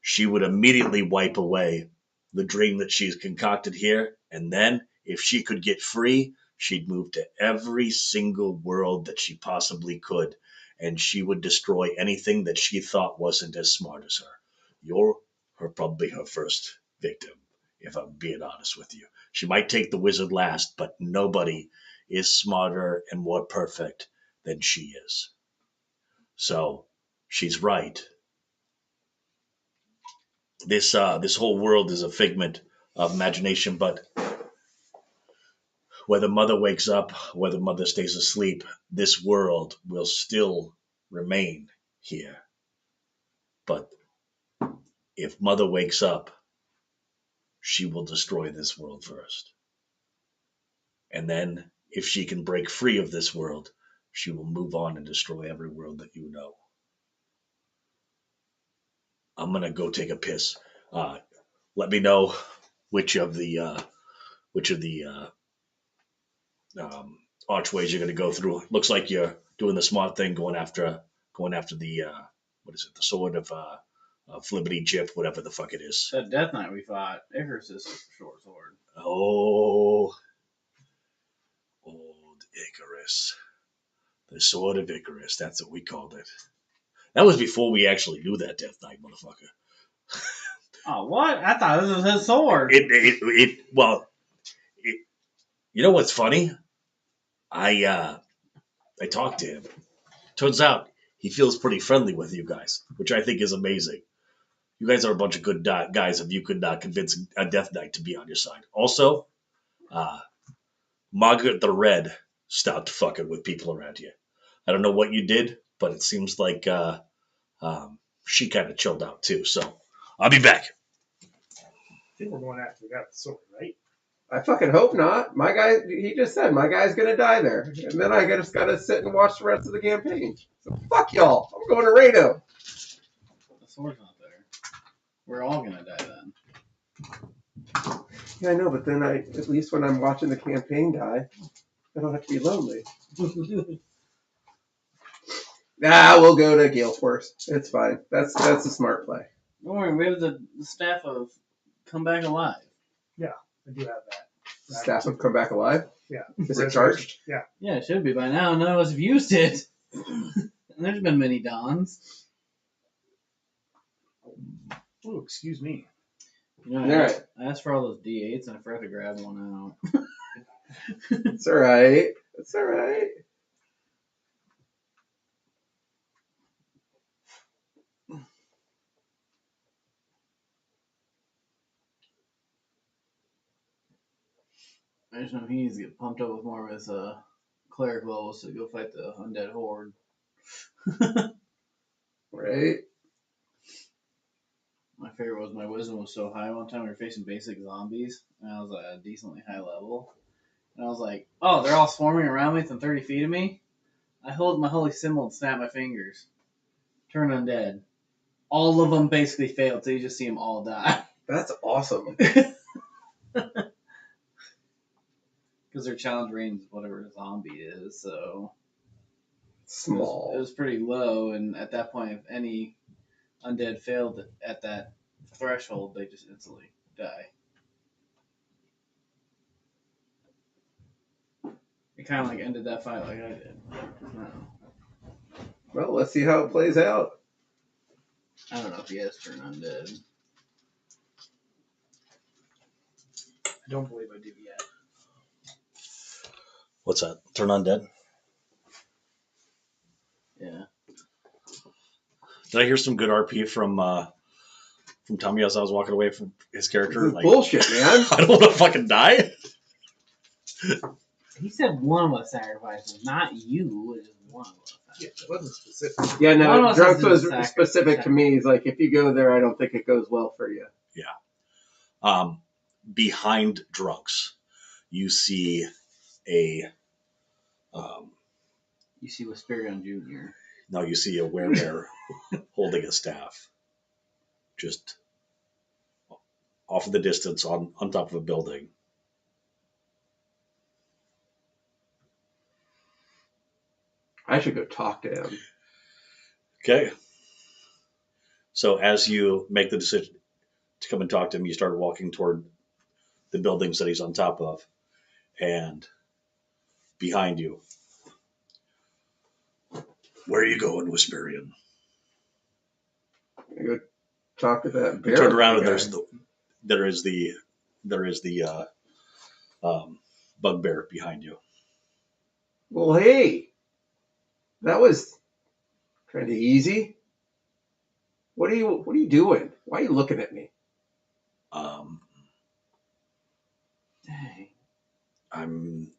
she would immediately wipe away the dream that she's concocted here. And then, if she could get free, she'd move to every single world that she possibly could. And she would destroy anything that she thought wasn't as smart as her. You're probably her first victim, if I'm being honest with you. She might take the wizard last, but nobody is smarter and more perfect than she is. So she's right. This whole world is a figment of imagination, but whether mother wakes up, whether mother stays asleep, this world will still remain here. But if mother wakes up, she will destroy this world first. And then, if she can break free of this world, she will move on and destroy every world that you know. I'm gonna go take a piss. Let me know which of the archways you're gonna go through. Looks like you're doing the smart thing, going after the what is it? The sword of Flippity Jip, whatever the fuck it is. That Death Knight we fought, Icarus' short sword. Oh, old Icarus. The sword of Icarus. That's what we called it. That was before we actually knew that Death Knight, motherfucker. Oh, what? I thought this was his sword. Well, you know what's funny? I talked to him. Turns out he feels pretty friendly with you guys, which I think is amazing. You guys are a bunch of good guys if you could convince a Death Knight to be on your side. Also, Margaret the Red stopped fucking with people around here. I don't know what you did, but it seems like she kind of chilled out too. So I'll be back. I think we're going after the guy with the sword, right? I fucking hope not. My guy, he just said my guy's gonna die there, and then I just gotta sit and watch the rest of the campaign. So fuck y'all. I'm going to Rado. The sword's not there. We're all gonna die then. Yeah, I know, but then at least when I'm watching the campaign die, I don't have to be lonely. We'll go to Gale Force. It's fine. That's a smart play. Don't worry, we have the staff of Come Back Alive. I do have that. Staff have come back alive. Yeah. Is it charged? Yeah. Yeah, it should be by now. None of us have used it. And there's been many dawns. Oh, excuse me. You know, All right. I asked for all those D8s and I forgot to grab one out. It's all right. It's all right. I just know he needs to get pumped up with more of his cleric levels to go fight the undead horde. Right. My favorite was my wisdom was so high one time we were facing basic zombies and I was at a decently high level. And I was like, oh, they're all swarming around me within 30 feet of me. I hold my holy symbol and snap my fingers. Turn undead. All of them basically failed, so you just see them all die. That's awesome. Because their challenge range is whatever a zombie is, so Small. it was pretty low, and at that point, if any undead failed at that threshold, they just instantly die. It kind of like ended that fight like I did. No. Well, let's see how it plays out. I don't know if he has turned undead. I don't believe I do yet. What's that? Turn undead? Yeah. Did I hear some good RP from Tommy as I was walking away from his character? This is bullshit, man. I don't want to fucking die. He said one of us sacrifices, not you. It was one of us. Yeah, it wasn't specific. Yeah, One no, of us Drunks has was been specific to me. He's like, if you go there, I don't think it goes well for you. Behind Drunks, you see a You see Wisperion Jr. now you see a werebear holding a staff, just off in the distance on top of a building. I should go talk to him. Okay. So as you make the decision to come and talk to him, you start walking toward the buildings that he's on top of, and behind you. Where are you going, Wisperion? I go talk to that bear. You turn around and guy. there is the bugbear behind you. Well, hey, that was kind of easy. What are you doing? Why are you looking at me? Dang. I'm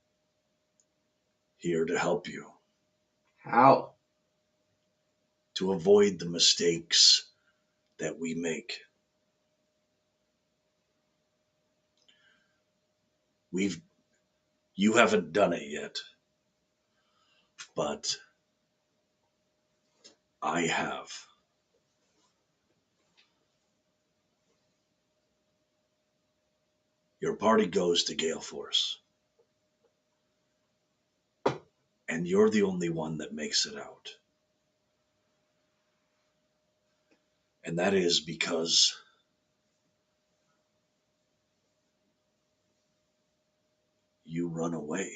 here to help you How? to avoid the mistakes that we make. You haven't done it yet, but I have. Your party goes to Gale Force, and you're the only one that makes it out. And that is because you run away.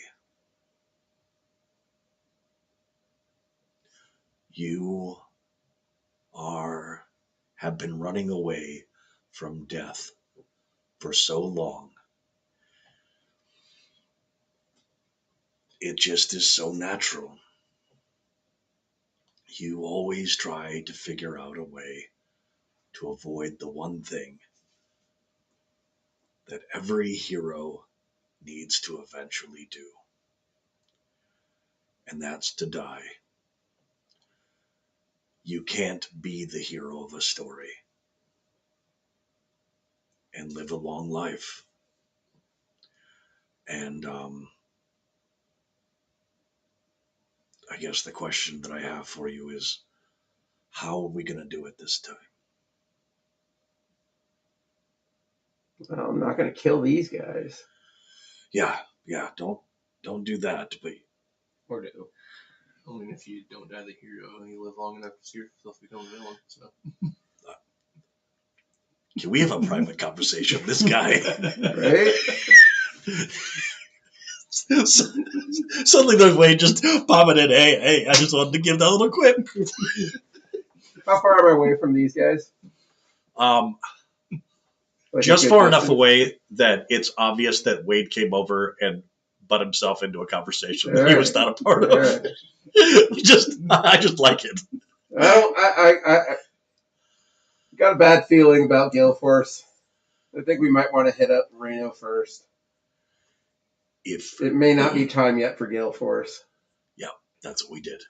You have been running away from death for so long. It just is so natural. You always try to figure out a way to avoid the one thing that every hero needs to eventually do, and that's to die. You can't be the hero of a story and live a long life. And I guess the question that I have for you is, how are we going to do it this time? Well, I'm not going to kill these guys. Yeah, don't do that. But Or do. I mean, if you don't die the hero, you live long enough to see yourself become a villain. So. can we have a private conversation? This guy, Right? Suddenly there's Wade just popping in. Hey, I just wanted to give that little quip. How far am I away from these guys? Like Just a good far enough distance? away that it's obvious that Wade came over and butt himself into a conversation All that he right. was not a part of. All right. I just like it. I got a bad feeling about Gale Force. I think we might want to hit up Reno first. If It may not be time yet for Gale Force. that's what we did.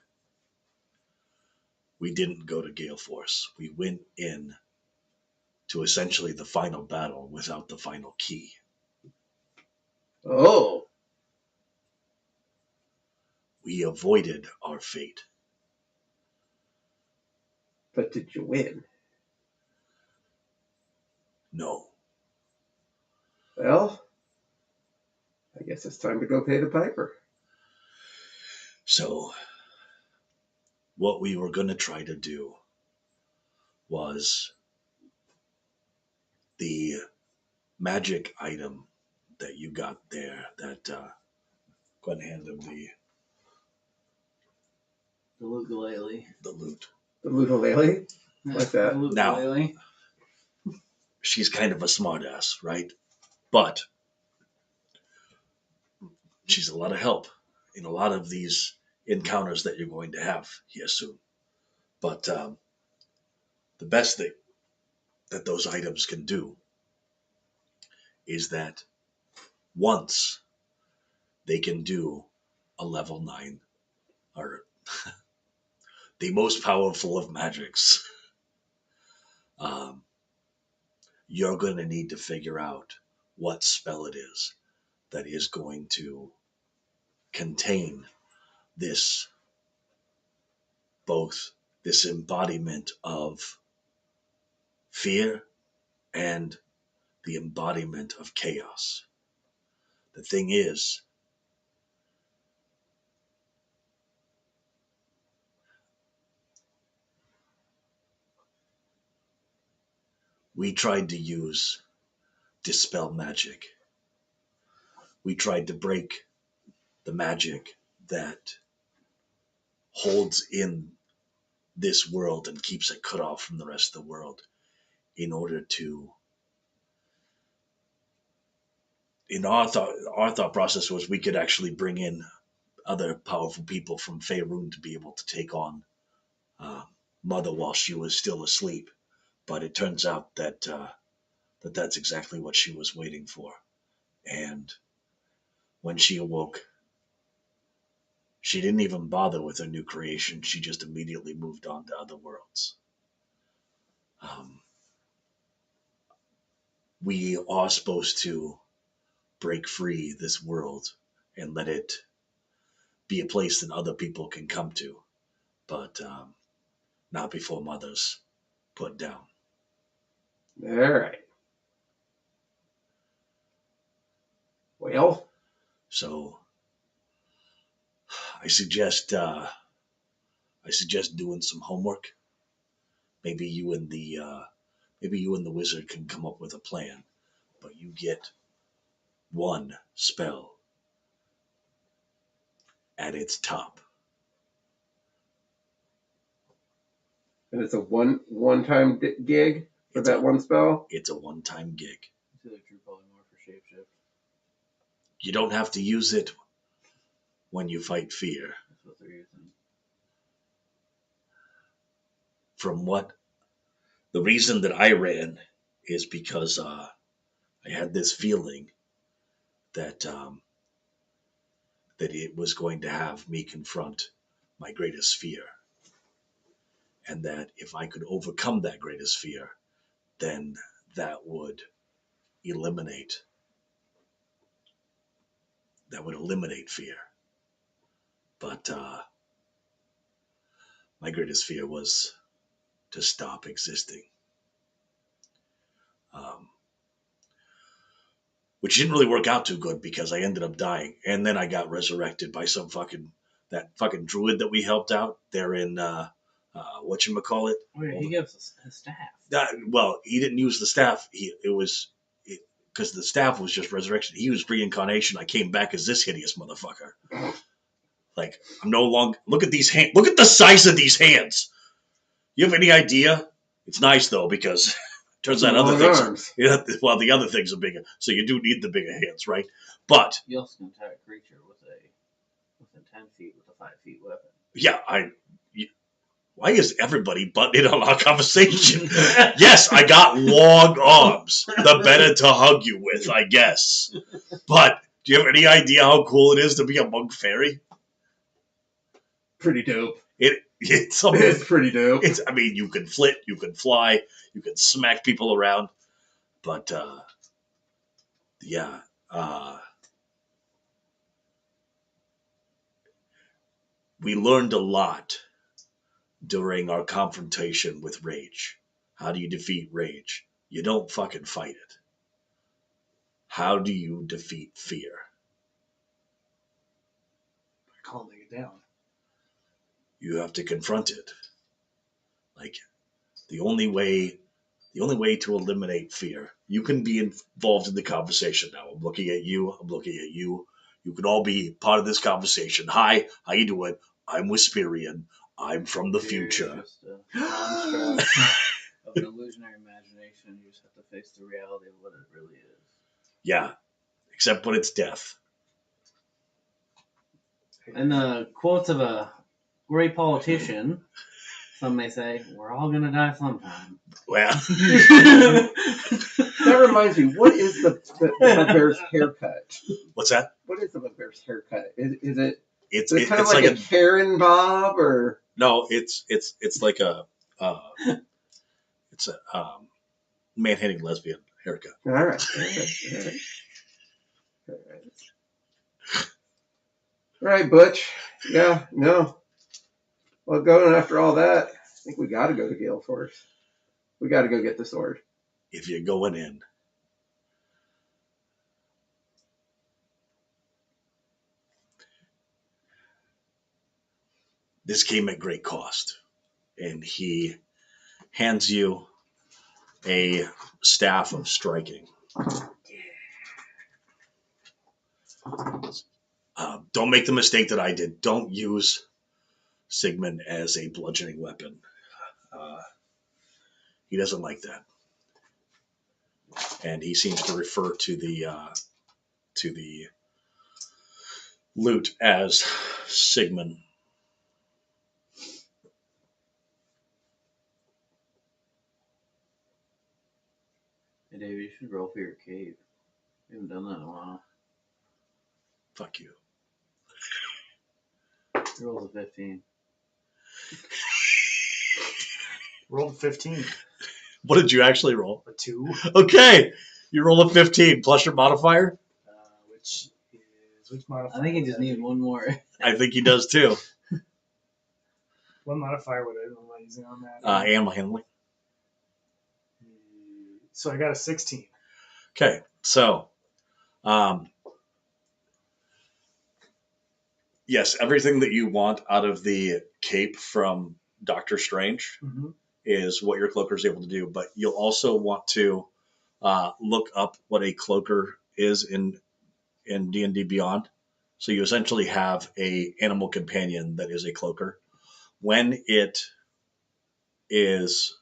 We didn't go to Gale Force. We went in to essentially the final battle without the final key. Oh, We avoided our fate. but did you win? No. Well, I guess it's time to go pay the piper. So what we were going to try to do was the magic item that you got there, that go ahead and hand him The ukulele. the loot. The Lutalele? Like that. The Now- ukulele. She's kind of a smartass, right? But she's a lot of help in a lot of these encounters that you're going to have here soon. But the best thing that those items can do is that once they can do a level 9, or the most powerful of magics, you're going to need to figure out what spell it is that is going to contain this, both this embodiment of fear and the embodiment of chaos. The thing is, we tried to use dispel magic. We tried to break the magic that holds in this world and keeps it cut off from the rest of the world in order to, in our thought process was we could actually bring in other powerful people from Faerun to be able to take on uh, Mother while she was still asleep. But it turns out that that's exactly what she was waiting for. And when she awoke, she didn't even bother with her new creation. She just immediately moved on to other worlds. We are supposed to break free this world and let it be a place that other people can come to, but not before Mother's put down. All right. Well, So I suggest doing some homework. Maybe you and the wizard can come up with a plan, but you get one spell at its top. and it's a one-time gig for It's that a, one spell. it's a one-time gig. I feel like Drew probably more for shapeshift. You don't have to use it when you fight fear. That's what they're using. From what the reason that I ran is because I had this feeling that that it was going to have me confront my greatest fear, and that if I could overcome that greatest fear, then that would eliminate fear. But my greatest fear was to stop existing, um, which didn't really work out too good because I ended up dying, and then I got resurrected by that fucking druid that we helped out there in whatchamacallit. Oh, yeah, he gives us his staff. Well, he didn't use the staff. Because the staff was just resurrection. He was reincarnation. I came back as this hideous motherfucker. Like, I'm no longer. Look at these hands. Look at the size of these hands. You have any idea? It's nice though because turns out other things. Arms. Yeah, well, the other things are bigger, so you do need the bigger hands, right? But You also can attack a creature within 10 feet with a 5 feet weapon. yeah, why is everybody butting in on our conversation? Yes, I got long arms. The better to hug you with, I guess. But do you have any idea how cool it is to be a monk fairy? Pretty dope. It's something. It's pretty dope. I mean, you can flit, you can fly, you can smack people around, but yeah, we learned a lot during our confrontation with rage. How do you defeat rage? You don't fucking fight it. How do you defeat fear? Calming it down. You have to confront it. Like the only way to eliminate fear. You can be involved in the conversation now. I'm looking at you. You can all be part of this conversation. Hi, how you doing? I'm Wisperian. I'm from the future. It's just a construct of an illusionary imagination. You just have to face the reality of what it really is. Yeah, except when it's death. In the quotes of a great politician, some may say, "We're all gonna die sometime." Well, That reminds me, what is the bugbear's haircut? what's that? What is the bugbear's haircut? Is it It's kind of like a Karen Bob or? no. It's like a man-hating lesbian haircut. All right. All right, Butch. Yeah, no. Well, going after all that, I think we got to go to Gale Force. We got to go get the sword. If you're going in, this came at great cost. And he hands you a staff of striking. Don't make the mistake that I did. Don't use Sigmund as a bludgeoning weapon. He doesn't like that. And he seems to refer to the loot as Sigmund. Hey, Dave, you should roll for your cave. We haven't done that in a while. Fuck you. He rolls a 15. Rolled a 15. What did you actually roll? A 2. Okay. You roll a 15 plus your modifier? Which modifier? I think he just needs one more. I think he does too. What modifier would I be using on that? Animal handling. So I got a 16. Okay. So, yes, everything that you want out of the cape from Doctor Strange Mm-hmm. is what your cloaker is able to do, but you'll also want to look up what a cloaker is in D&D Beyond. So you essentially have a animal companion that is a cloaker. When it is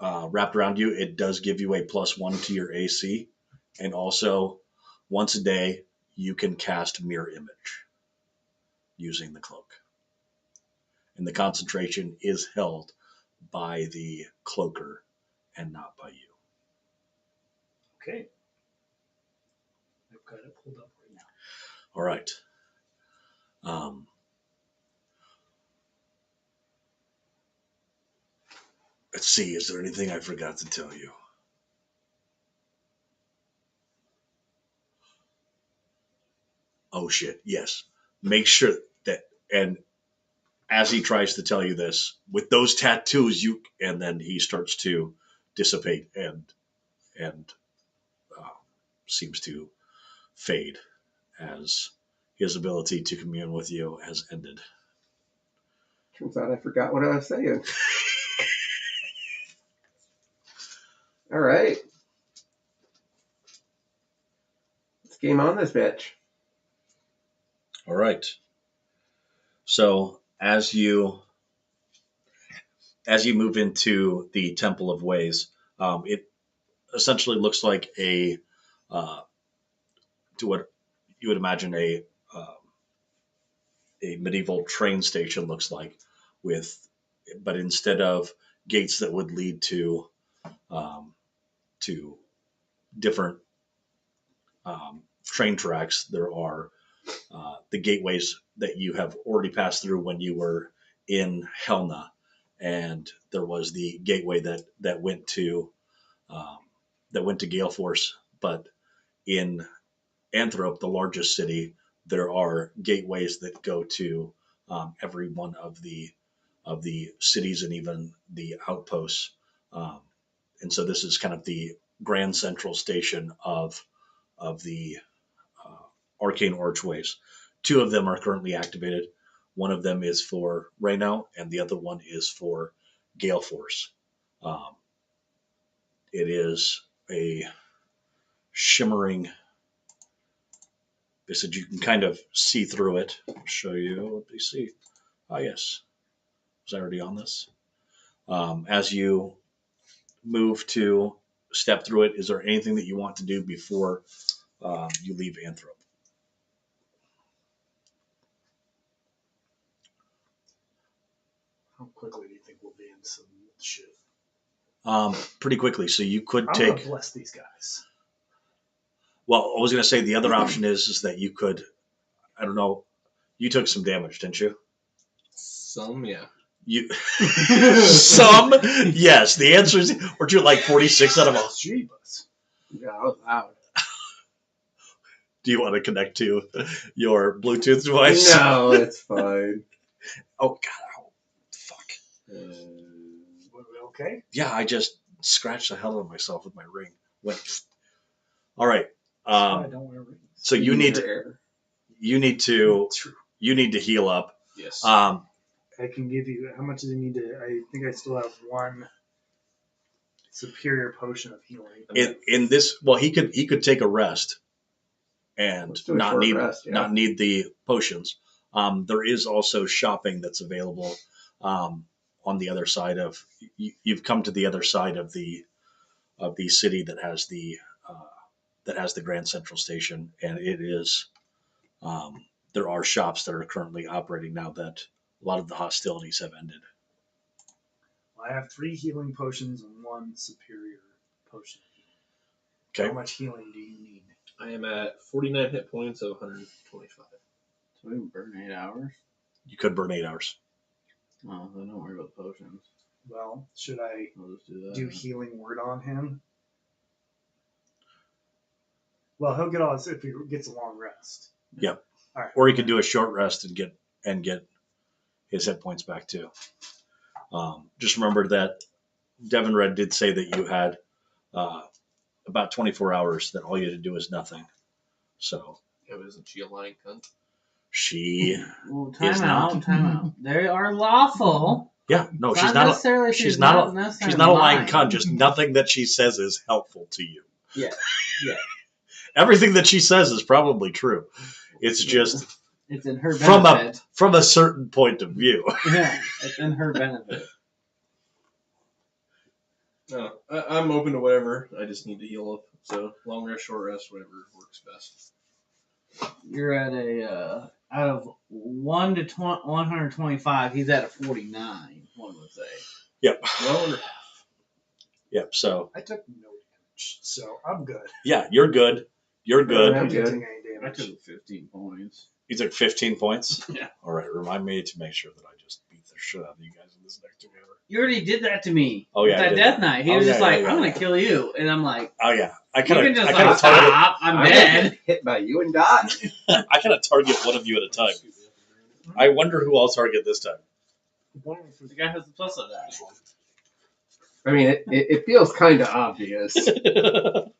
wrapped around you, it does give you a +1 to your AC, and also once a day you can cast mirror image using the cloak, and the concentration is held by the cloaker and not by you. Okay. I've got it pulled up right now. All right. Let's see. Is there anything I forgot to tell you? Oh shit. Yes. Make sure that, and as he tries to tell you this, with those tattoos, and then he starts to dissipate and uh, seems to fade as his ability to commune with you has ended. Turns out I forgot what I was saying. All right. Let's game on this bitch. All right. So as you move into the Temple of Ways, it essentially looks like to what you would imagine a medieval train station looks like, but instead of gates that would lead to different train tracks, there are the gateways that you have already passed through when you were in Helna, and there was the gateway that went to Gale Force. But in Anthrop, the largest city, there are gateways that go to every one of the cities and even the outposts. And so this is kind of the grand central station of the arcane archways. 2 of them are currently activated. One of them is for Reno, and the other one is for Gale Force. It is a shimmering. They said you can kind of see through it. I'll show you. Let me see. Ah, yes. Was I already on this? As you move to step through it, is there anything that you want to do before you leave Anthrop? How quickly do you think we'll be in some shit? Pretty quickly. So you could I'm take. gonna bless these guys. Well, I was going to say the other option is that you could. I don't know. You took some damage, didn't you? Some, yeah. You some? Yes. The answer is, weren't you like 46 out of 100? Jeebus. Yeah, that was loud. Do you want to connect to your Bluetooth device? No, it's fine. Oh God! Oh, fuck! Okay. Yeah, I just scratched the hell out of myself with my ring. Went. All right. That's why I don't wear rings. So you need to Rare. heal up. Yes. I can give you. How much does he need to? I think I still have one superior potion of healing. In this, well, he could take a rest and Let's do a short rest, yeah. not need the potions. There is also shopping that's available on the other side of. You've come to the other side of the city that has the Grand Central Station, and it is. There are shops that are currently operating now that a lot of the hostilities have ended. I have 3 healing potions and 1 superior potion. Okay. How much healing do you need? I am at 49 hit points of 125. So we can burn 8 hours? You could burn 8 hours. Oh, then don't worry about the potions. Well, should I I'll just do that. do healing word on him? Well, he'll get all this if he gets a long rest. Yep. All right. Or he could do a short rest and get his hit points back too. Just remember that Devin Red did say that you had about 24 hours. That all you had to do is nothing. So Yeah, but isn't she a lying cunt? she, Well, is not. time out. They are lawful. yeah, no, It's she's not. necessarily She's not. necessarily She's not a lying lying. cunt. Just nothing that she says is helpful to you. Yeah. Everything that she says is probably true. It's just It's in her from benefit. a certain point of view. Yeah, it's in her benefit. No, I'm open to whatever. I just need to heal up. So long rest, short rest, whatever works best. You're at a out of 1 to 125. He's at a 49. One would say. Yep. Well under Yep. So I took no damage, so I'm good. yeah, you're good. You're good. I'm I'm good. taking any I damage. took 15 points. You took 15 points? Yeah. All right. Remind me to make sure that I just beat the shit out of you guys in this next together. You already did that to me. Oh, yeah, I That did Death that. Knight. He Oh, was yeah, just yeah, like, yeah, I'm yeah. gonna kill you, and I'm like, Oh yeah. I you can just kind of target. stop. I'm I dead. get hit by you and die. I kind of target one of you at a time. I wonder who I'll target this time. The guy has the plus of that. I mean, it feels kind of obvious. The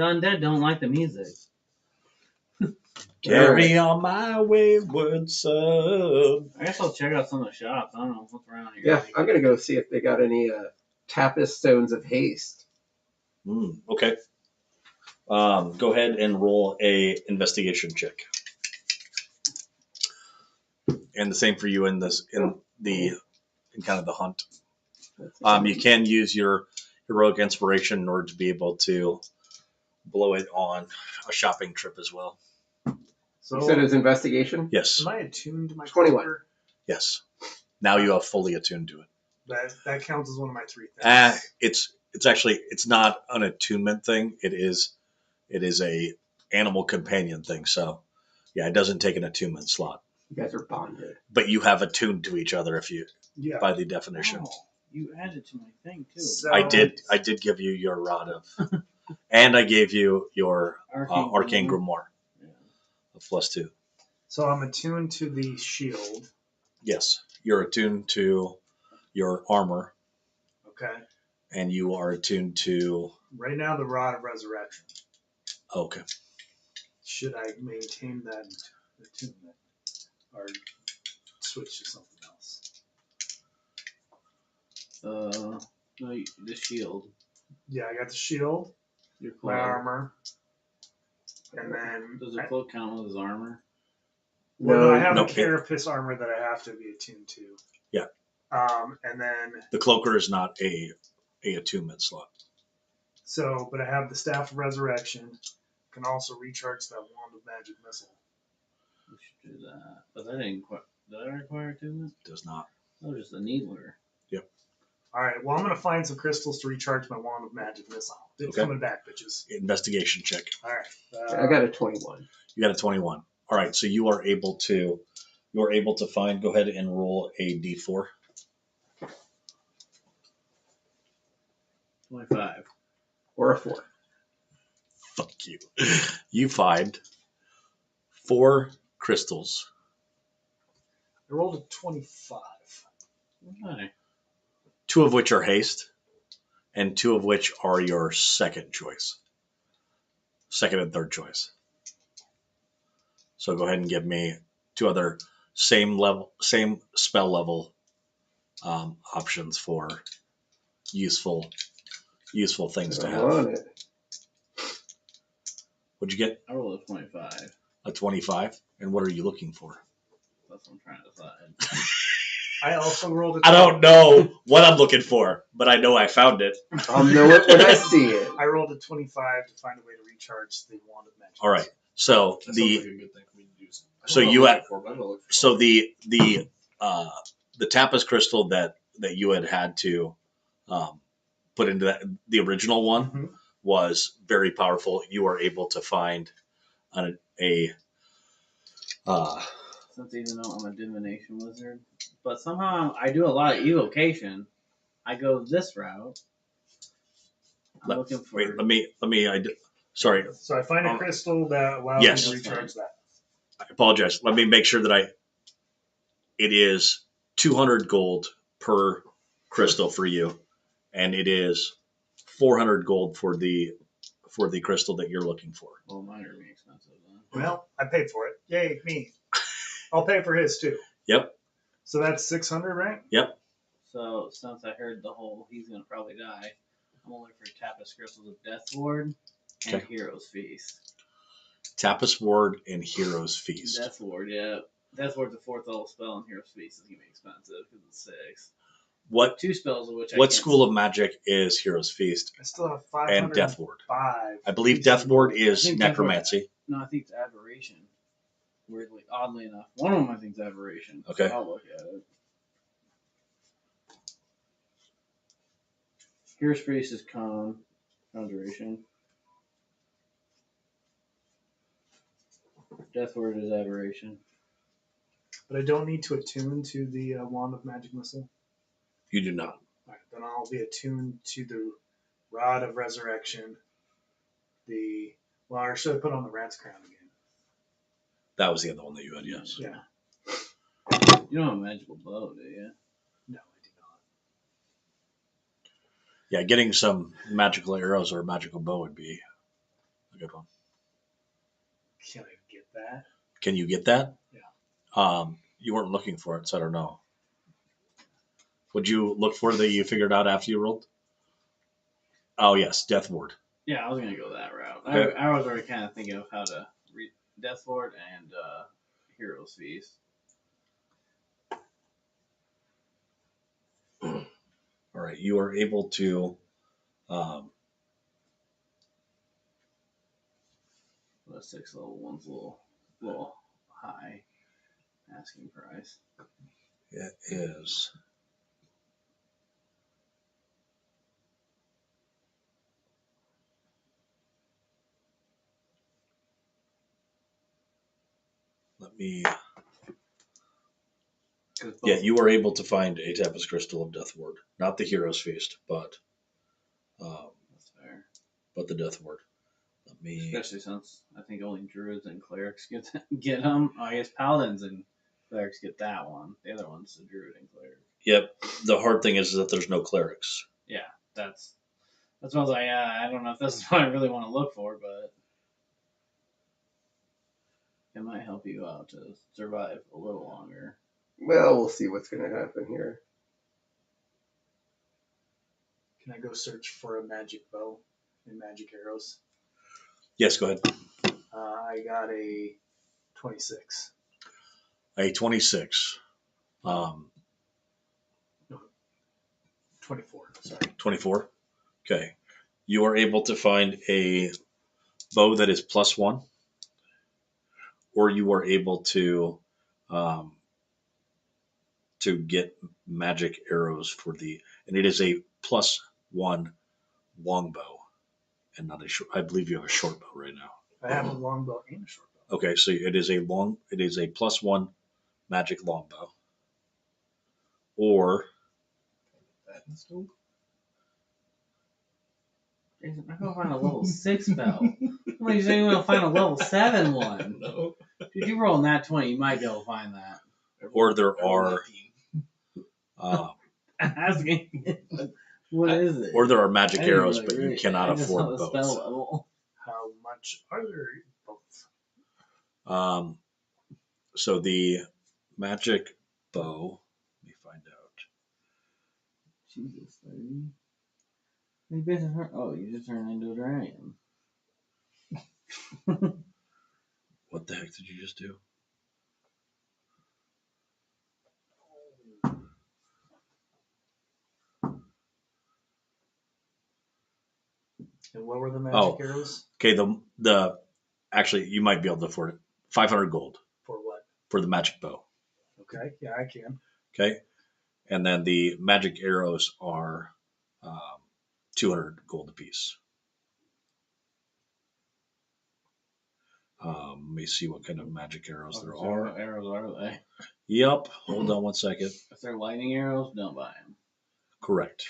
undead don't like the music. Carry on my wayward son. I guess I'll check out some of the shops. I don't know what's around here. Yeah, I'm gonna go see if they got any Tapis stones of haste. Okay. Go ahead and roll a investigation check. And the same for you in kind of the hunt. You can use your heroic inspiration in order to be able to blow it on a shopping trip as well. So, You said it was investigation? Yes. am I attuned to my 21. cloaker? Yes. Now you have fully attuned to it. That counts as one of my 3 things. It's not an attunement thing. It is a animal companion thing. So yeah, it doesn't take an attunement slot. You guys are bonded. But you have attuned to each other if you Yeah. by the definition. Oh, you added to my thing too. So, I did give you your rod of and I gave you your arcane grimoire Yeah. of +2. So I'm attuned to the shield. Yes. You're attuned to your armor Okay. and you are attuned to Right now, the rod of resurrection. okay. Should I maintain that attunement or switch to something else? No, the shield. Yeah, I got the shield, Your my cloak. armor, and then Does the cloak count as armor? no, I have no, a carapace armor that I have to be attuned to. Yeah. And then The cloaker is not a attunement slot. but I have the staff of resurrection. Can also recharge that wand of magic missile. We should do that. But that didn't quite. Did that require attunement? Does not. That was just a needler. All right. Well, I'm gonna find some crystals to recharge my wand of magic missile. It's Okay. coming back, bitches. Investigation check. All right. I got a 21. You got a 21. All right, so you are able to find. Go ahead and roll a d4. 25. Or a 4. Fuck you. You find 4 crystals. I rolled a 25. Hi. 2 of which are haste, and 2 of which are your second and third choice. So go ahead and give me 2 other same spell level options for useful things to I'm have. on it. What'd you get? I rolled a 25. A 25. And what are you looking for? That's what I'm trying to decide. I also rolled a I don't know what I'm looking for, but I know I found it. I'll know it when I see it. I rolled a 25 to find a way to recharge the wand of magic. All right. So That sounds like a good thing for me to do. So I don't know you what I'm had- looking for, but I'm gonna look for so it. the Tapas crystal that you had to put into the original one Mhm. was very powerful. You are able to find a Since even though I'm a divination wizard, but somehow I do a lot of evocation. I go this route. I'm looking for. wait. Let me. Sorry, So I find a crystal that allows Yes. me to recharge that. I apologize. Let me make sure that it is 200 gold per crystal for you, and it is 400 gold for the crystal that you're looking for. Well, mine are gonna be expensive then. Well, I paid for it. Yay, me. I'll pay for his too. Yep. So that's 600, right? So since I heard the whole he's gonna probably die, I'm gonna look for Tapas crystals of Death Ward and Okay. Hero's Feast. Tapas Ward and Hero's Feast. Death Ward, yeah. Death Ward's a 4th level spell, and Hero's Feast is gonna be expensive because it's 6. What 2 spells of which I what can't school of magic is Hero's Feast I still have 505. and Death Ward? I believe Death Ward is I think Death Ward- necromancy. No, I think it's Aberration. Weirdly, oddly enough, one of them I think is Aberration. So Okay. I'll look at it. Hero's Feast is Conjuration. Death Ward is Aberration. But I don't need to attune to the wand of magic missile. You do not. All right, then I'll be attuned to the rod of resurrection. Or should I put on the rat's crown again? That was the other one that you had. Yes. Yeah. You don't have a magical bow, do you? No, I do not. Yeah, getting some magical arrows or a magical bow would be a good one. Can I get that? Can you get that? Yeah. You weren't looking for it, so I don't know. Would you look for it that you figured out after you rolled? Oh yes, Death Ward. Yeah, I was gonna go that route. Okay. I was already kind of thinking of how to read Death Ward and Hero's Feast. All right, you are able to. The 6th level one's a little high asking price. It is. Let me. 'Cause Yeah, both- you are able to find a Tapas crystal of Death Ward, not the Hero's Feast, but That's fair. the Death Ward. Let me. Especially since I think only druids and clerics get them. I guess paladins and clerics get that one. The other one's the druid and cleric. Yep. The hard thing is that there's no clerics. That's what I was like. I don't know if this is what I really want to look for, but it might help you out to survive a little longer. Well, we'll see what's going to happen here. Can I go search for a magic bow and magic arrows? Yes, go ahead. I got a 26. A 26. 24, sorry. 24. Okay. You are able to find a bow that is +1, or you are able to get magic arrows and it is a +1 longbow, and not a short. I believe you have a short bow right now. I have a longbow and a short bow. Okay, so it is a +1 magic longbow, or That and stone? I'm gonna find a level 6 spell. I'm like, you're gonna find a level 7 one. No. If you roll nat 20, you might be able to find that. Or there I rolled are 19. Asking, what is it? or there are magic I didn't arrows, really but you read it. cannot I just saw afford the spell both. level. How much are there both? So the magic bow. Let me find out. Jesus, 30. You basically you just turned into a dragon. What the heck did you just do? And what were the magic arrows? Okay, the actually you might be able to afford it. 500 gold For what? for the magic bow. Okay, yeah, I can. Okay, and then the magic arrows are 200 gold apiece. Let me see what kind of magic arrows there are. What arrows are they? Yep. Hold on one second. If they're lightning arrows, don't buy them. Correct.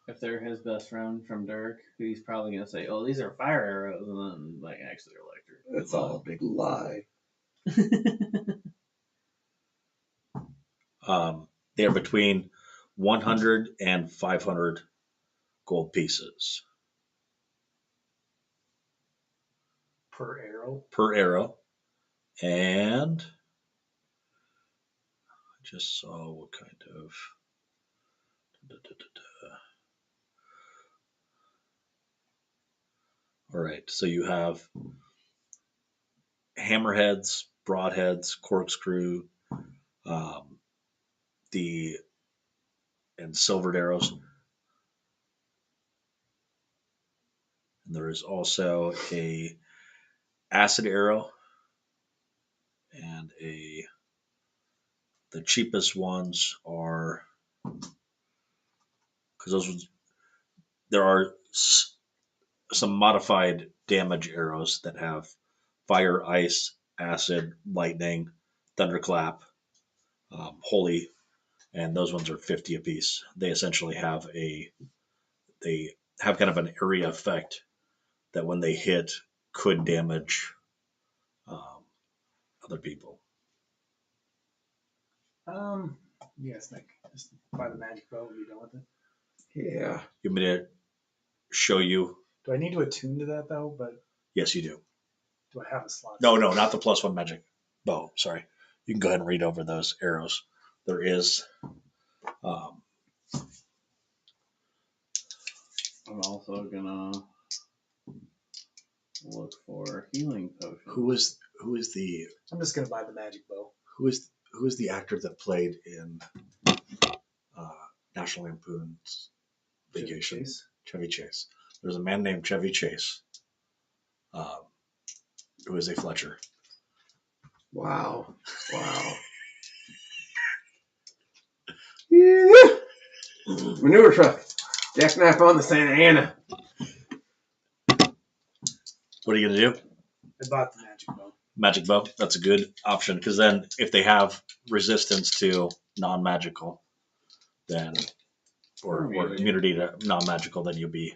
If they're his best friend from Dirk, he's probably gonna say, "Oh, these are fire arrows," and then like actually they're electric. That's all a big lie. They are between 100 and 500 gold pieces Per arrow? per arrow. And I just saw what kind of. All right, so you have hammerheads, broadheads, corkscrew, um, the and silvered arrows. And there is also a acid arrow and the cheapest ones are because there are some modified damage arrows that have fire, ice, acid, lightning, thunderclap, holy, and those ones are 50 apiece. They essentially have kind of an area effect that when they hit could damage um, other people. You guys think just buy the magic bow and be done with it? Yeah. You want me to show you? Do I need to attune to that though? But Yes, you do. do I have a slot? No, not the +1 magic bow. Sorry. You can go ahead and read over those arrows. There is. I'm also gonna look for healing potions. Who is the I'm just gonna buy the magic bow. who is the actor that played in National Lampoon's Vacation? Chevy Chase. There's a man named Chevy Chase, who is a Fletcher. Wow. Yeah. Manure truck. Jackknife on the Santa Ana. What are you gonna do? I bought the magic bow. Magic bow. That's a good option because then if they have resistance to non-magical, then or immunity to non-magical, then you'll be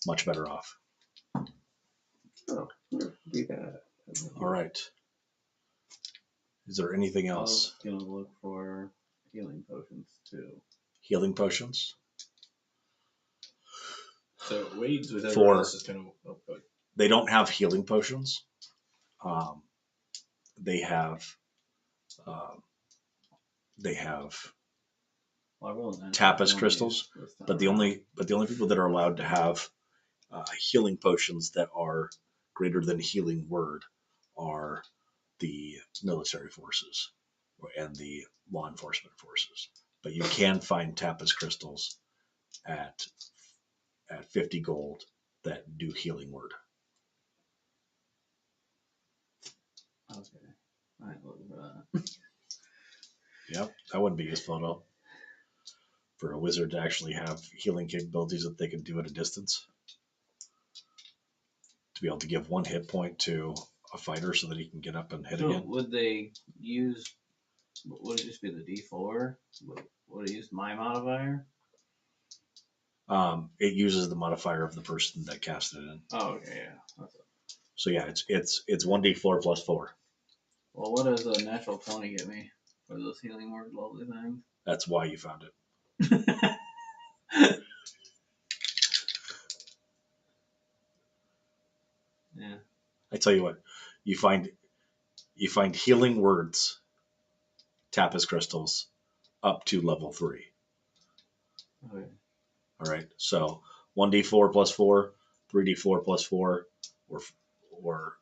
much better off. Oh, do that. All right. Is there anything I else? was gonna look for healing potions too. Healing potions? So Wade's with For- everyone else is kind of. They don't have healing potions. They have Well, I rolled that. Tapis crystals, but the only people that are allowed to have healing potions that are greater than healing word are the military forces and the law enforcement forces. But you can find Tapis crystals at 50 gold that do healing word. Okay, I ain't looking for that. Yep, that wouldn't be useful at all. For a wizard to actually have healing capabilities that they can do at a distance. To be able to give 1 hit point to a fighter so that he can get up and hit So again. would they use But would it just be the D4? Would it use my modifier? It uses the modifier of the person that cast it in. Oh, okay, yeah. That's it. So yeah, it's 1d4 plus 4. Well, what does a natural 20 get me for those healing word lovely things? That's why you found it. Yeah. I tell you what, you find healing words, Tapis crystals, up to level 3. Okay. All right, so 1d4 plus 4, 3d4 plus 4, or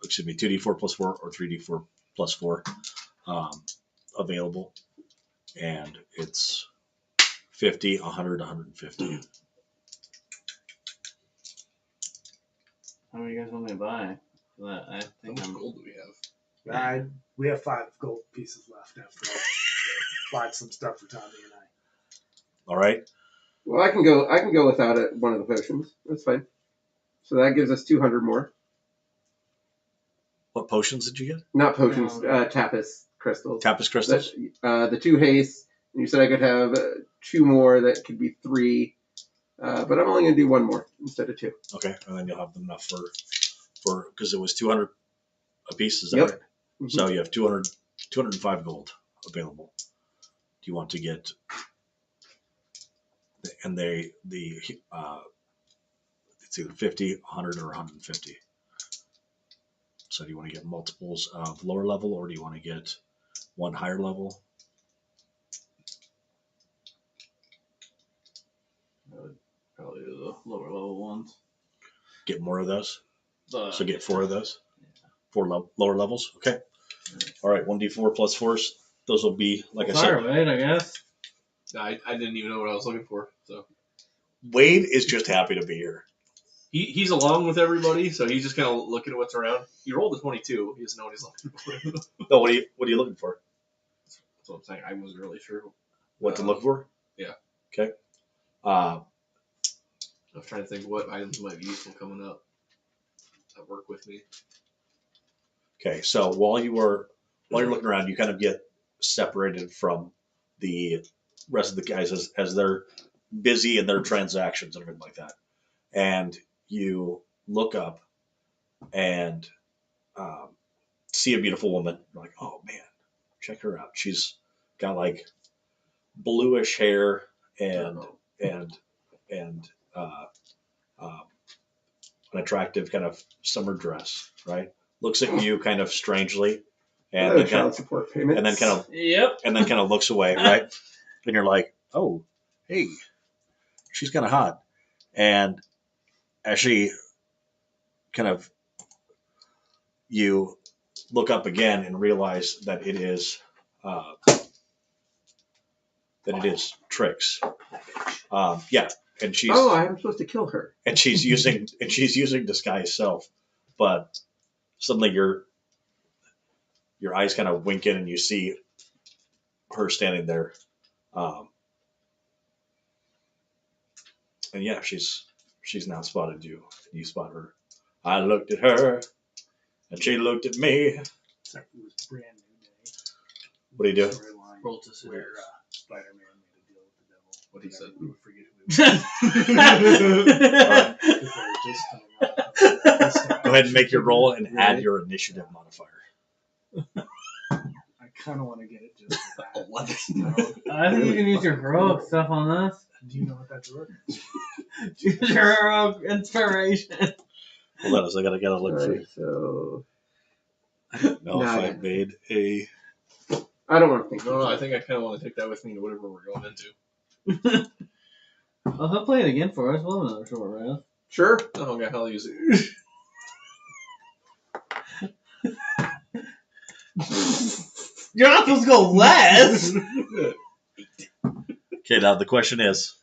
excuse me, 2d4 plus 4 or 3d4 plus 4 available, and it's 50, 100, 150. How many you guys want me to buy? For that? I How think much I'm. gold do we have? We have 5 gold pieces left after I bought some stuff for Tommy and I. All right, Well, I can go without it. One of the potions. That's fine. So that gives us 200 more. what potions did you get? Not potions. No. Tapis crystals. Tapis crystals. The 2 haste. And you said I could have 2 more. That could be 3. But I'm only gonna do 1 more instead of 2. Okay, and then you'll have enough for because it was 200 a piece. Is that Yep. right? Mhm. So you have 205 gold available. Do you want to get? And it's either 50, 100, or 150. So do you want to get multiples of lower level, or do you want to get one higher level? I would probably do the lower level ones. Get more of those. But So get 4 of those. 4 lower levels. Okay. All right. 1d4 plus 4s. Those will be like I fire said. Wade, I guess. I didn't even know what I was looking for. So Wade is just happy to be here. he's along with everybody, so he's just kind of looking at what's around. He rolled a 22. He doesn't know what he's looking for. No, what are you looking for? That's what I'm saying. I wasn't really sure. What to look for? Yeah. Okay. I was trying to think what items might be useful coming up that work with me. Okay. So while you're looking around, you kind of get separated from the rest of the guys as they're busy in their transactions and everything like that. And you look up and see a beautiful woman. You're like, oh man, check her out. She's got like bluish hair and uh, um, an attractive kind of summer dress, right? Looks at you kind of strangely, and then Child support payments. and then kind of Yep. and then kind of looks away, right? And you're like, oh, hey, she's kind of hot. And as she kind of, you look up again and realize that it is Trix. Yeah, and she's Oh, I'm supposed to kill her. and she's using disguise self, but suddenly your eyes kind of wink in and you see her standing there. And yeah, she's now spotted you. You spot her. I looked at her, and she looked at me. Except it was brand new day. What do you do? Storyline Roll to see. where Spider-Man made a deal with the devil. What he said. We forget who he was. Alright. Because they were just coming out of this stuff. Go ahead and make your roll and add your initiative modifier. I kind of want to get it just for that. 11. I think you can use your heroic stuff on this. Do you know what that's worth? Use your heroic inspiration. Hold on, I gotta look for Alright, it. so No, if I made a. I don't want to think. No, I think I kind of want to take that with me to whatever we're going into. Well, he'll play it again for us. We'll have another short rest. Sure. Oh, okay, I'll use it. You're not supposed to go last. Okay, now the question is,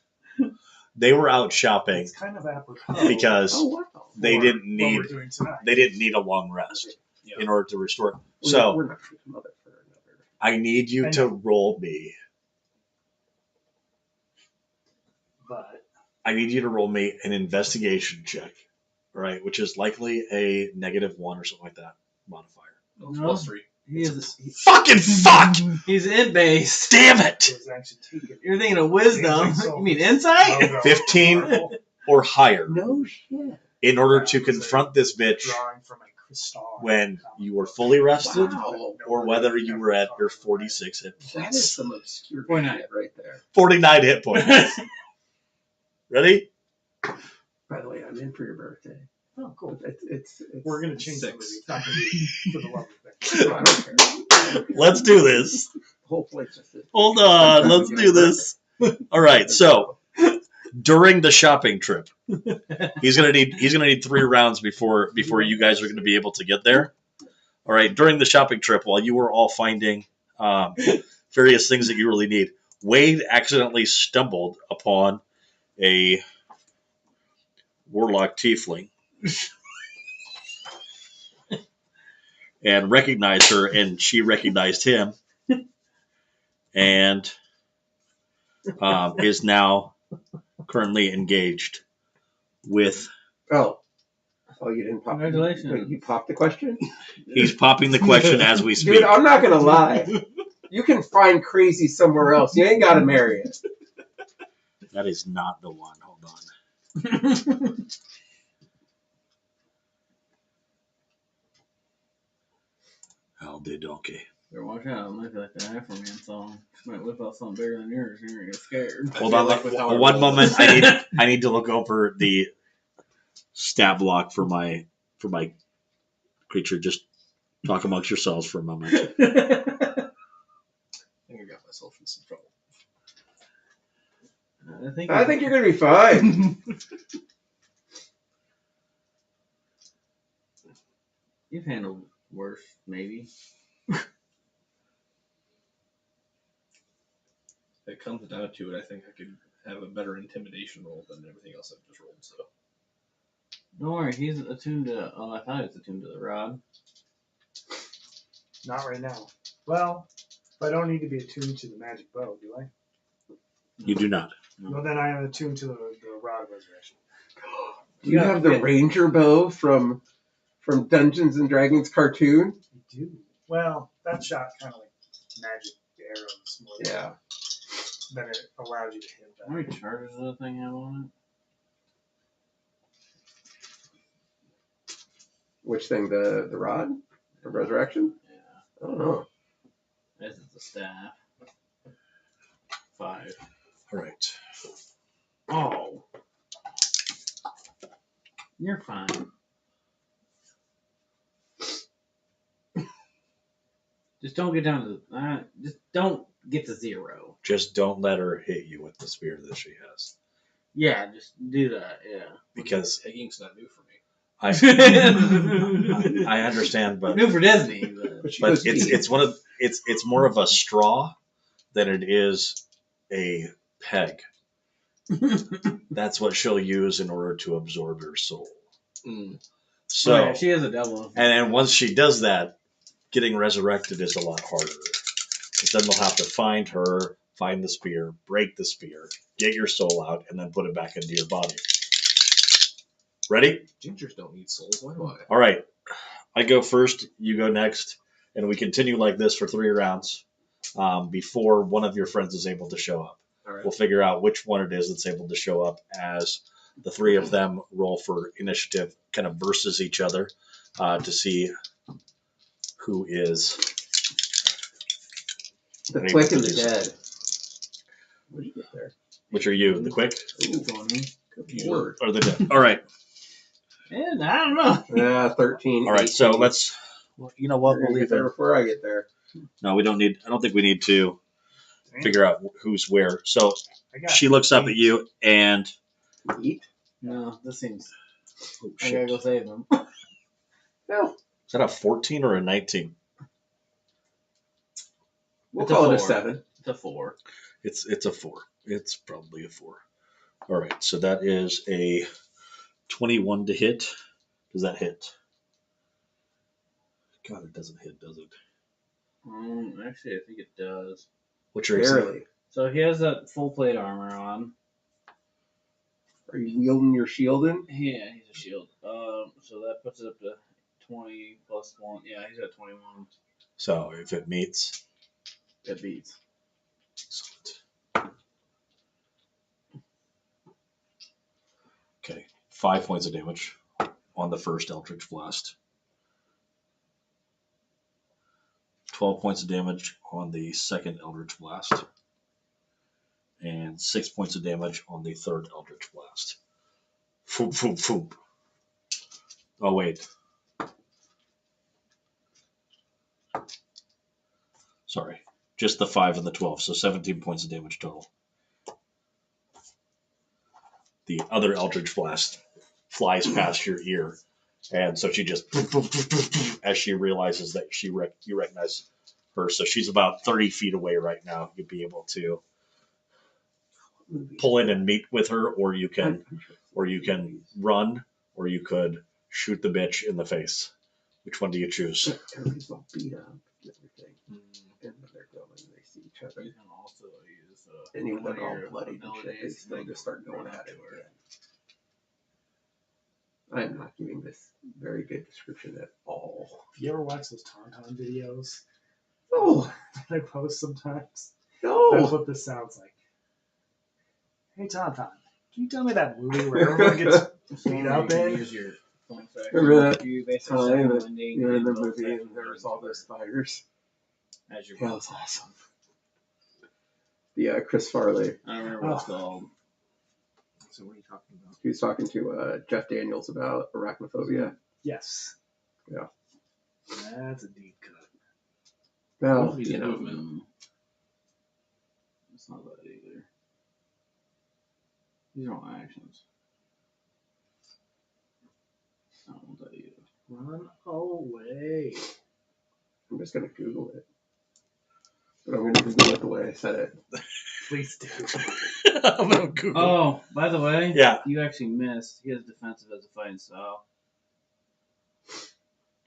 they were out shopping It's kind of apropos. because Oh wow. they for didn't what need we're doing tonight. a long rest Yeah. in order to restore. We're So not sure mother for another. I need you I to know. roll me. But I need you to roll me an investigation check, right? Which is likely a -1 or something like that modifier. No, it's No. +3. Fucking fuck! He's in base. Damn It it! was actually taken. You're thinking of wisdom. You mean insight? Logo 15 on Marvel, or higher No shit. in order to confront this bitch drawing from a crystal. when you were fully rested Wow. or whether you were at your 46 hit That is points. some obscure 49. shit right there. 49 hit points. Ready? By the way, I'm in for your birthday. Oh, cool. It's We're gonna change the 6. movie. It's not gonna be for the love of things. I don't care. Let's do this. Hopefully it's just Hold on, let's do this. All right, so during the shopping trip, he's gonna need 3 rounds before you guys are gonna be able to get there. All right, during the shopping trip, while you were all finding various things that you really need, Wade accidentally stumbled upon a warlock tiefling and recognized her, and she recognized him, and is now currently engaged with. Oh, you didn't pop. Congratulations. Wait, you popped the question? He's popping the question as we speak. Dude, I'm not gonna lie. You can find crazy somewhere else. You ain't gotta marry it. That is not the one. Hold on. Hell did donkey. Better watch out. It might be like the Afro-Man song. She might whip out something bigger than yours and you're gonna get scared. Hold feel on, like with how I one rolled moment. this- I need to look over the stat block for my creature. Just talk amongst yourselves for a moment. I think I got myself in some trouble. I think you're gonna be fine. You've handled worse, maybe. If it comes down to it, I think I could have a better intimidation roll than everything else I've just rolled. So Don't worry, he's attuned to. Oh, I thought he was attuned to the rod. Not right now. Well, I don't need to be attuned to the magic bow, do I? You do not. Well, then I am attuned to the rod of resurrection. Do you have the ranger bow from Dungeons and Dragons cartoon? You do. Well, that shot kind of like magic arrows more Yeah. than it allowed you to hit How that. many charges does that thing have on Which thing? The rod? The resurrection? it? I don't know. Yeah. This is the staff. 5. All right. Oh. You're fine. Just don't get down to. Just don't get to 0. Just don't let her hit you with the spear that she has, Yeah, just do that. Yeah. because Egging's not new for me. I understand, but New for Disney. But She but goes, it's more of a straw than it is a peg. That's what she'll use in order to absorb your soul. So, oh, yeah, she is a devil. and then once she does that, getting resurrected is a lot harder. Because then they'll have to find her, find the spear, break the spear, get your soul out, and then put it back into your body. Ready? Gingers don't need souls. Why do I? All right. I go first, you go next, and we continue like this for 3 rounds before one of your friends is able to show up. All right. We'll figure out which one it is that's able to show up as the 3 of them roll for initiative, kind of versus each other to see who is the able quick to and the do so. dead. What did you get there? Which are you, the quick Ooh, good word. or the dead? All right. And I don't know. 13. All right. So 18. let's, well, you know what? You're We'll gonna leave get there it. before I get there. No, we don't need, I don't think we need to Damn, figure out who's where. So I got she looks up at 8. you and, Eat? No, this seems. oh, I gotta shit. go save him. No. Is that a 14 or a 19? We'll It's a call it a 4. 7. It's a 4. It's a 4. It's probably a 4. All right. So that is a 21 to hit. Does that hit? God, it doesn't hit, does it? Actually, I think it does. What's your AC? Barely. So he has that full plate armor on. Are you wielding your shield in? Yeah, he's a shield. So that puts it up to 20 plus 1. Yeah, he's at 21. So if it meets, It beats. excellent. Okay, 5 points of damage on the first Eldritch Blast. 12 points of damage on the second Eldritch Blast. And 6 points of damage on the third Eldritch Blast. Foop, foop, foop. Oh, wait. Sorry. Just the 5 and the 12, so 17 points of damage total. The other Eldritch Blast flies past your ear. And so she just, as she realizes that you recognize her. So she's about 30 feet away right now. You'd be able to pull in and meet with her, or you can run, or you could shoot the bitch in the face. Which one do you choose? Everybody's all beat up and everything. And they're going, they see each other. You can also use And even though one of they're all your bloody and shit, they abilities still to just start going run at up it to her. again. I'm not giving this very good description at all. You ever watch those Tauntaun videos No, that I post sometimes? That's no. what this sounds like. Hey Tauntaun, can you tell me that movie where everyone gets beat up in? Use your bonus action. Remember that You basically time second that winding you're in the and bonus movie action and there's run all to those spiders? her as your Yeah, bonus that's action. awesome. The Chris Farley. I don't remember what it's called. So what are you talking about? He was talking to Jeff Daniels about arachnophobia. Yes. Yeah. That's a deep cut. Well, He's you know, movement. It's not that either. These are all actions. I don't want that either. Run away. I'm just gonna Google it. But I'm gonna Google it the way I said it. Please do. I'm gonna Google. Oh, by the way, Yeah. you actually missed. He has defensive as a fighting style.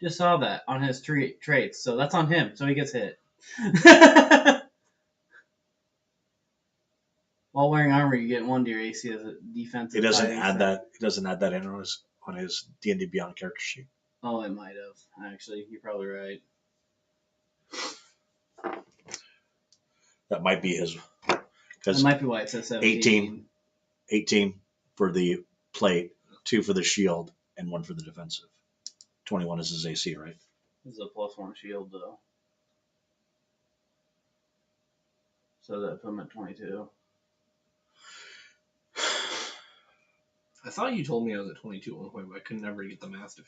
Just saw that on his traits, so that's on him. So he gets hit. While wearing armor, you get 1 to your AC as a defensive. It doesn't fighting add style. that. It doesn't add that in on his D&D Beyond character sheet. Oh, it might have. Actually, you're probably right. That might be his. That Because might be why it says 17. 18 for the plate, 2 for the shield, and 1 for the defensive. 21 is his AC, right? This is a +1 shield, though. So that put him at 22. I thought you told me I was at 22 at one point, but I could never get the math to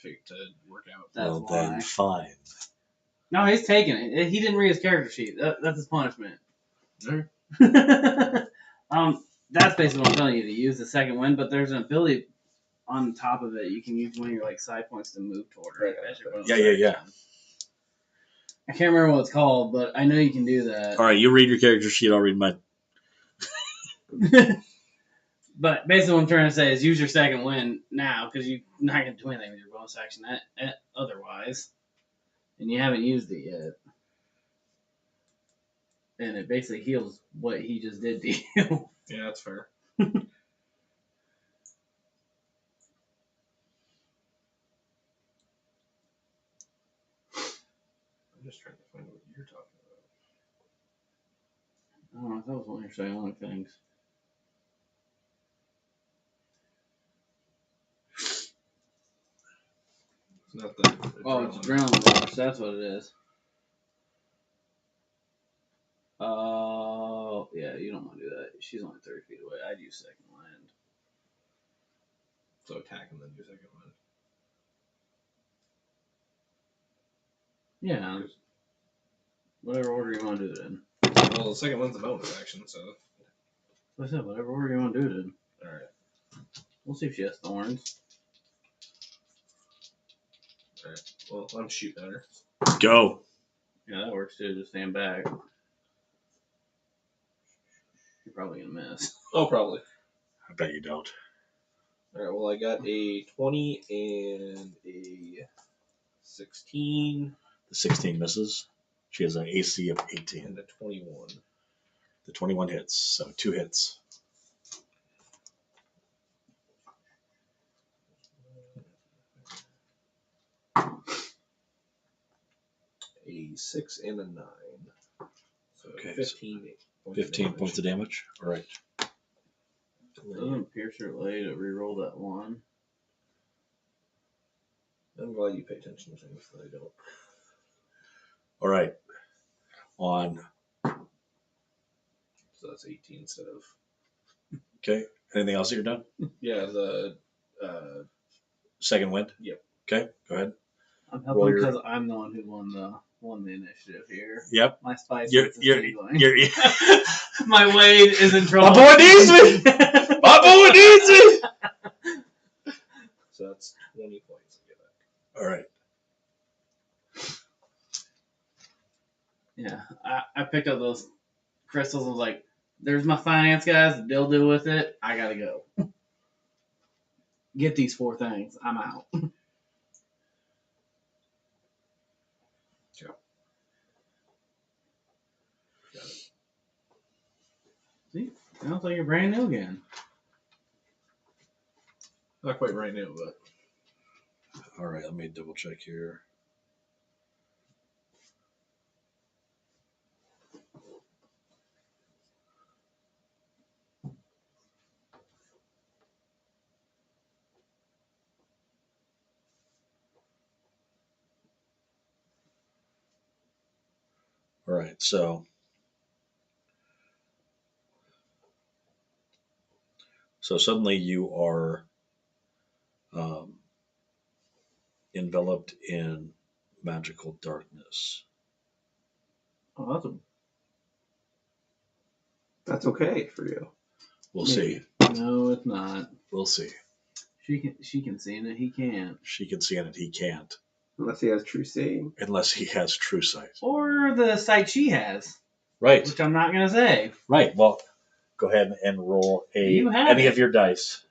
work out. That's well, why. then fine. No, he's taking it. He didn't read his character sheet. That's his punishment. Alright. That's basically what I'm telling you, to use the second wind, but there's an ability on top of it. You can use one of your side points to move toward her. That's your bonus Yeah. action. I can't remember what it's called, but I know you can do that. All right, you read your character sheet. I'll read mine. But basically what I'm trying to say is use your second wind now, because you're not going to do anything with your bonus action otherwise. And you haven't used it yet. And it basically heals what he just did to you. Yeah, that's fair. I'm just trying to find what you're talking about. I don't know if that was one of your psionic things. It's not the Oh, it's adrenaline rush. That's what it is. Oh, yeah, you don't want to do that. She's only 30 feet away. I'd use second wind. So attack and then do second one. Yeah. Whatever order you want to do it in. Well, the second one's a bonus action, so. Like I said, whatever order you want to do it in. Alright. We'll see if she has thorns. Well, I'm shooting at her. Go. Yeah, that works too. Just stand back. You're probably going to miss. Oh, probably. I bet you don't. Alright, well, I got a 20 and a 16 The 16 misses. She has an AC of 18. and a 21. The 21 hits, so 2 hits. A 6 and a 9. So Okay, 15 points. 15 points of damage. All right. Doesn't pierce your blade to reroll that one. I'm glad you pay attention to things that I don't. All right. On. So that's 18 instead of. Okay. Anything else that you're done? Yeah, the. Second wind? Yep. Okay, go ahead. I'm Roll helping your- because I'm the one who won the initiative here. Yep. My spice You're, is you're, tingling. you're, My Wade is in trouble. My boy needs me! My boy needs me! So that's 20 points. I get that. All right. Yeah, I picked up those crystals and was like, there's my finance guys, they'll deal with it. I gotta go. Get these 4 things. I'm out. See? Sounds like you're brand new again. Not quite right now, but. All right, let me double check here. All right, so suddenly you are enveloped in magical darkness. Awesome. That's okay for you. We'll Maybe. see. No, it's not. We'll see. She can see in it, he can't. She can see in it. He can't, Unless he has true seeing. unless he has true sight. Or the sight she has, Right. which I'm not gonna say. Right. Well, go ahead and roll You have any it. of your dice.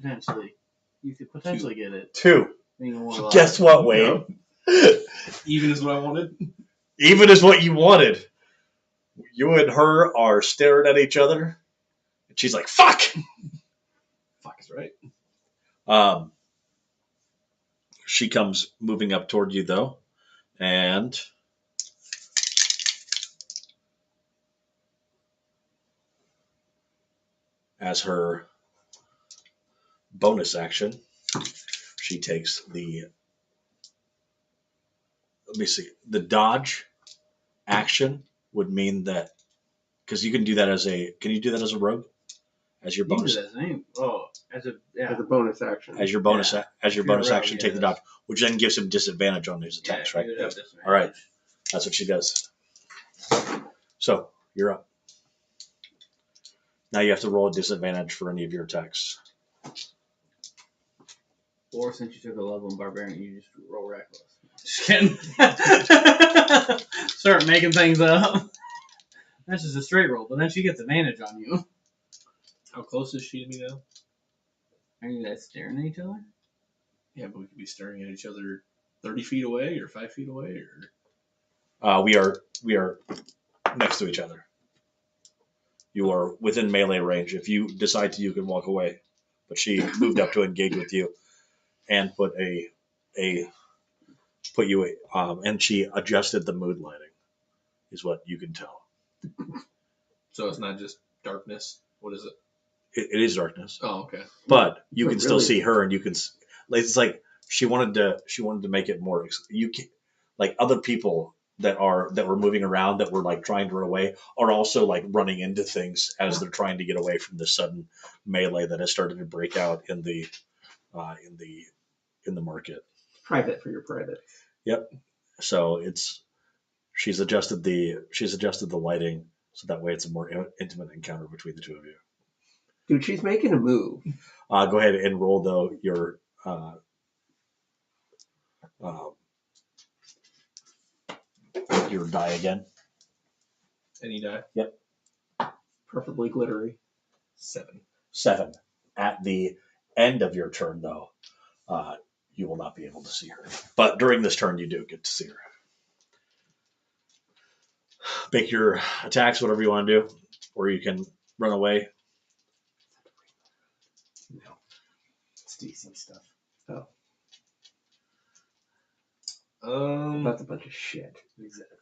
Potentially. You could potentially get it. 2. Being a warlock. Guess what, Wade? Even is what I wanted. Even is what you wanted. You and her are staring at each other, and she's like, "Fuck." Fuck is right. She comes moving up toward you though, and as her bonus action, she takes the. Let me see. The dodge action would mean that because you can do that as a. Can you do that as a rogue? As your You can bonus. do that name. Oh, as a As a bonus action. As your bonus. Yeah. As your If you're a bonus rogue, action, take the yes. dodge, which then gives him disadvantage on his attacks. Right. you would have disadvantage. All right. That's what she does. So you're up. Now you have to roll a disadvantage for any of your attacks. Or since you took a level in barbarian, you just roll reckless. Just kidding. Start making things up. That's just a straight roll, but then she gets advantage on you. How close is she to me now? Are you guys staring at each other? Yeah, but we could be staring at each other 30 feet away or 5 feet away We are next to each other. You are within melee range. If you decide to, you can walk away. But she moved up to engage with you, and put and she adjusted the mood lighting, is what you can tell. So it's not just darkness. What is it? It is darkness, Oh, okay. but you But can still really- see her, and you can. It's like she wanted to make it more. You can, like other people that were moving around that were like trying to run away are also like running into things as they're trying to get away from the sudden melee that has started to break out in the market. Private for your private. Yep. So she's adjusted the lighting so that way it's a more intimate encounter between the two of you. Dude, she's making a move. Go ahead and roll though your die again. Any die? Preferably glittery. 7. 7. At the end of your turn though, you will not be able to see her. But during this turn you do get to see her. Make your attacks whatever you want to do, or you can run away. No. It's DC stuff. Oh, Um, that's a bunch of shit. Exactly.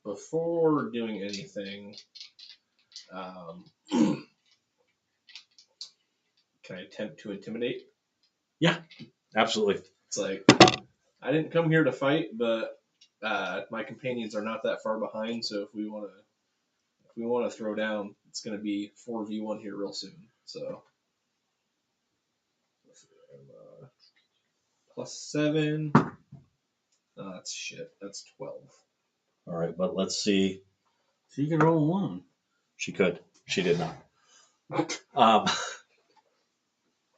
before doing anything, can I attempt to intimidate? Absolutely. It's like, I didn't come here to fight, but my companions are not that far behind. So if we want to throw down, it's going to be 4v1 here real soon. So +7. Oh, that's shit. That's 12. All right, but let's see. So you can roll 1. She could. She did not.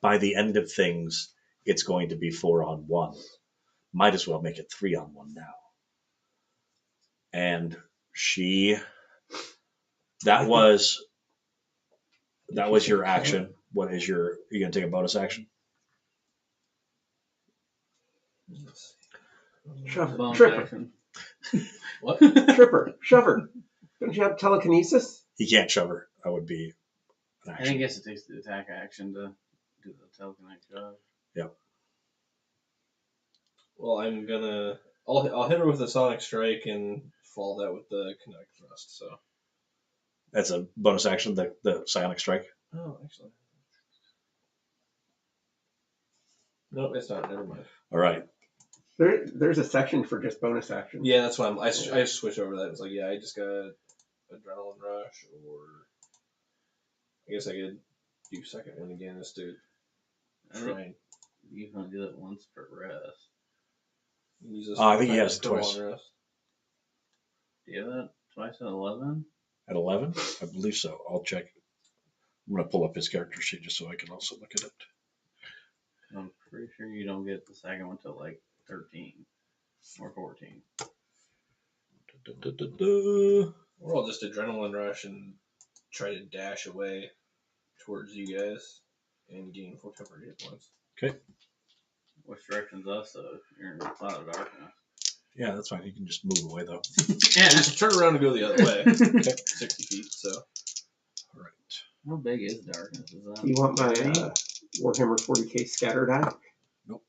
By the end of things, it's going to be 4-on-1. Might as well make it 3-on-1 now. And that was your action. What is are you gonna take a bonus action? Shove Bonus Tripper. action. What? Tripper. Shover. Don't you have telekinesis? He can't shove her. That would be an I action. guess it takes the attack action to do the telekinetic shove. Well, I'll hit her with a sonic strike and follow that with the kinetic thrust. So. That's a bonus action. The psionic strike. Oh, excellent. No, it's not. Never mind. All right. There's a section for just bonus actions. Yeah, that's why I just switched over that. It's like, yeah, I just got adrenaline rush, or I guess I could do second one again just to try and You can only do that once per rest. use this. I think he has for long twice. rest. Do you have that twice at 11? At 11, I believe so. I'll check. I'm gonna pull up his character sheet just so I can also look at it. I'm pretty sure you don't get the second one till like 13 or 14. Or I'll just adrenaline rush and try to dash away towards you guys and gain 4 temporary hit points. Which direction's us though? You're in the cloud of darkness. Yeah, that's fine. You can just move away though. Yeah, just turn around and go the other way. Okay. 60 feet, so. All right. How big is darkness? Is that? You want my Warhammer 40k scatter die? Nope.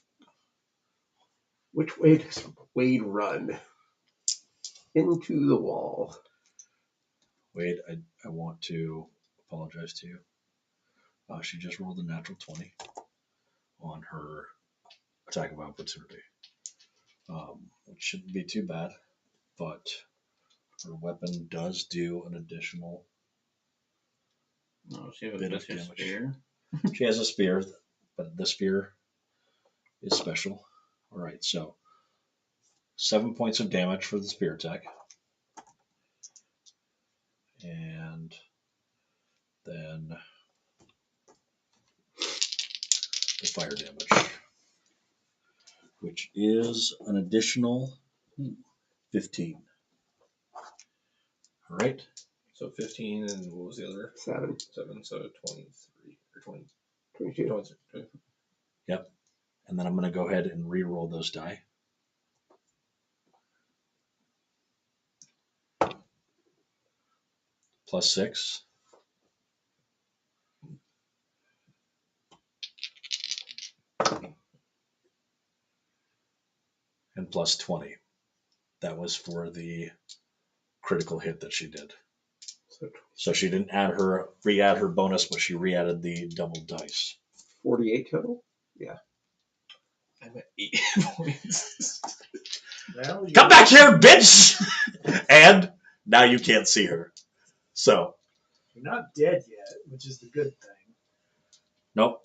Which way does Wade run? Into the wall. Wade, I want to apologize to you. She just rolled a natural 20 on her attack of opportunity, which shouldn't be too bad, but her weapon does do an additional. No, she has a Bit of vicious damage. spear. She has a spear, but the spear is special. All right, so 7 points of damage for the spear attack. And then the fire damage, which is an additional 15. All right. So 15, and what was the other? 7. 7, so 23 or 20. 22. 23. Yep. And then I'm going to go ahead and re-roll those die. +6. And +20. That was for the critical hit that she did. So she didn't re-add her bonus, but she re-added the double dice. 48 total? I'm at 8 points. Well, Come back here, bitch! And now you can't see her. So, You're not dead yet, which is the good thing. nope.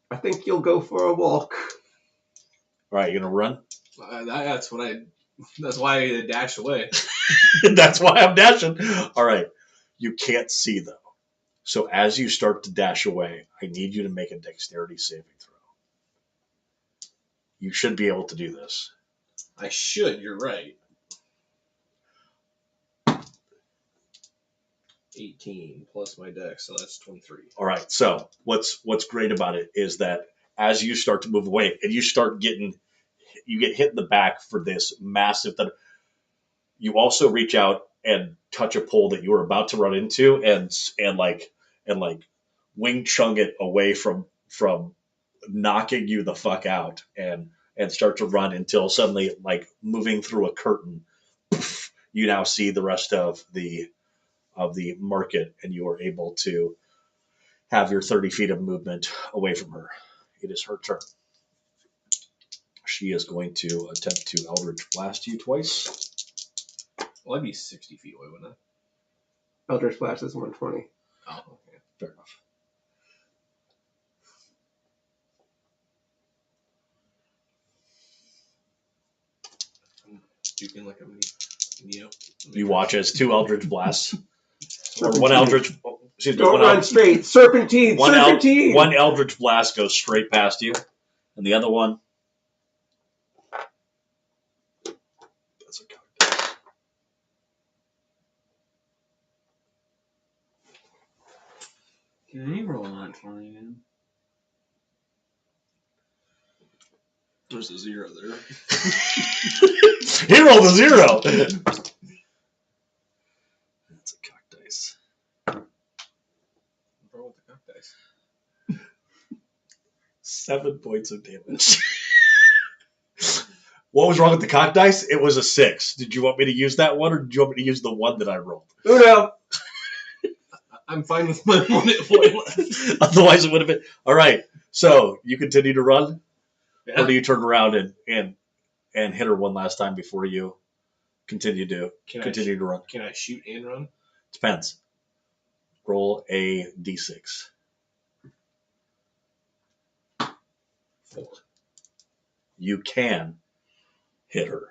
I think you'll go for a walk. All right, you gonna run? That's why I dashed away. That's why I'm dashing. All right. You can't see though. So as you start to dash away, I need you to make a dexterity saving throw. You should be able to do this. I should. You're right. 18 plus my dex, so that's 23. All right. So what's great about it is that as you start to move away and you get hit in the back for this massive thunder, you also reach out and touch a pole that you were about to run into and wing chung it away from knocking you the fuck out and start to run until suddenly, like moving through a curtain, you now see the rest of the market, and you are able to have your 30 feet of movement away from her. It is her turn. She is going to attempt to Eldritch Blast you twice. Well, I'd be 60 feet away, wouldn't Eldritch Blast is 120. I? Oh, okay. Fair enough. I'm juking like I'm Neo. You watch as 2 Eldritch Blasts, or one Eldritch, excuse me, Don't run straight. Serpentine. Serpentine. One Eldritch Blast goes straight past you, and the other one. That's a cock. Can he roll on 20 then? There's a 0 there. He rolled a 0. That's a cock dice. What's wrong with the cock dice? 7 points of damage. What was wrong with the cock dice? It was a 6. Did you want me to use that one, or did you want me to use the one that I rolled? Uno. I'm fine with my 1 hit point left. Otherwise, it would have been. All right. So you continue to run, Yeah. or do you turn around and hit her one last time before you continue to to run? Can I shoot and run? Depends. Roll a d6. 4. You can hit her.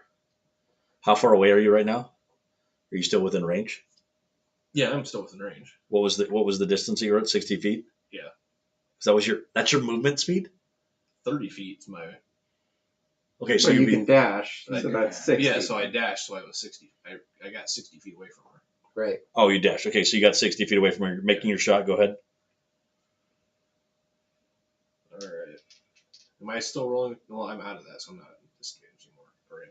How far away are you right now? Are you still within range? Yeah, I'm still within range. What was the distance that you were at? 60 feet? Yeah. So that's your movement speed? 30 feet is my. Okay, so So you you'd be, can dash. I So can that's 60. Yeah, so I dashed, so I was 60. I got 60 feet away from her. Right. oh, you dashed. Okay, so you got 60 feet away from her. You're making your shot. Go ahead. All right. Am I still rolling? Well, I'm out of that, so I'm not at disadvantage anymore. Or am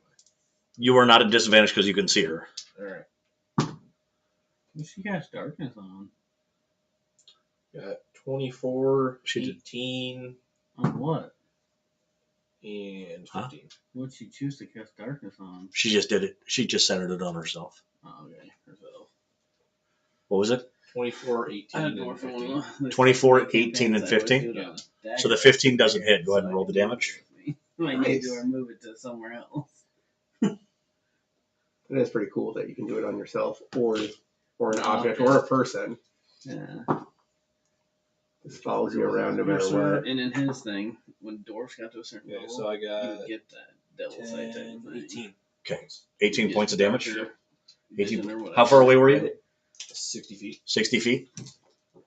You are not at disadvantage because you can see her. I? All right. She has darkness on. Got 24, She did. 18, On what? and 15. Huh? What'd she choose to cast darkness on? She just did it. She just centered it on herself. Oh, okay. Herself. What was it? 24, 18, I had and more 15. 24, 18, and 15? Yeah. So the 15 doesn't hit. Go ahead and roll the damage. I need to Nice. move it to somewhere else. It is pretty cool that you can do it on yourself or an object or a person. Yeah. Just follows you around no matter what. And in his thing, when dwarfs got to a certain Okay, level, so I you got would get that devil sight type 10, of thing. 18. Okay. 18 points of damage. Darker 18. vision or whatever. How far away were you? 60 feet. 60 feet?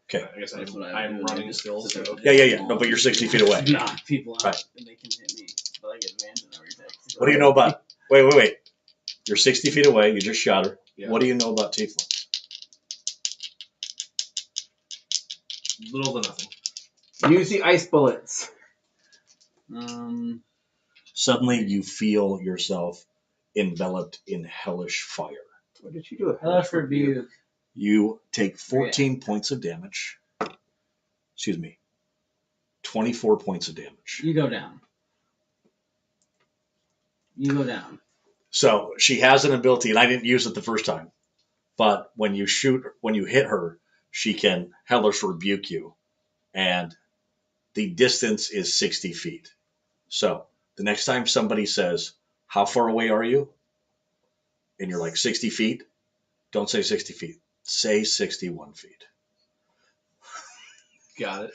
Okay. I guess That's what I would I'm do, running just still, sit so. there. Yeah. No, but you're 60 feet away. Knock people out, Right. and they can hit me. But I get advantage on every attack. What do you know about? Wait. You're 60 feet away. You just shot her. Yeah. What do you know about tieflings? Little to nothing. Use the ice bullets. Suddenly, you feel yourself enveloped in hellish fire. What did you do? Hellish rebuke. You take 14 points of damage. Excuse me. 24 points of damage. You go down. You go down. So she has an ability, and I didn't use it the first time. But when you hit her, she can hellish rebuke you, and the distance is 60 feet. So the next time somebody says, "How far away are you?" and you're like 60 feet, don't say 60 feet. Say 61 feet. Got it.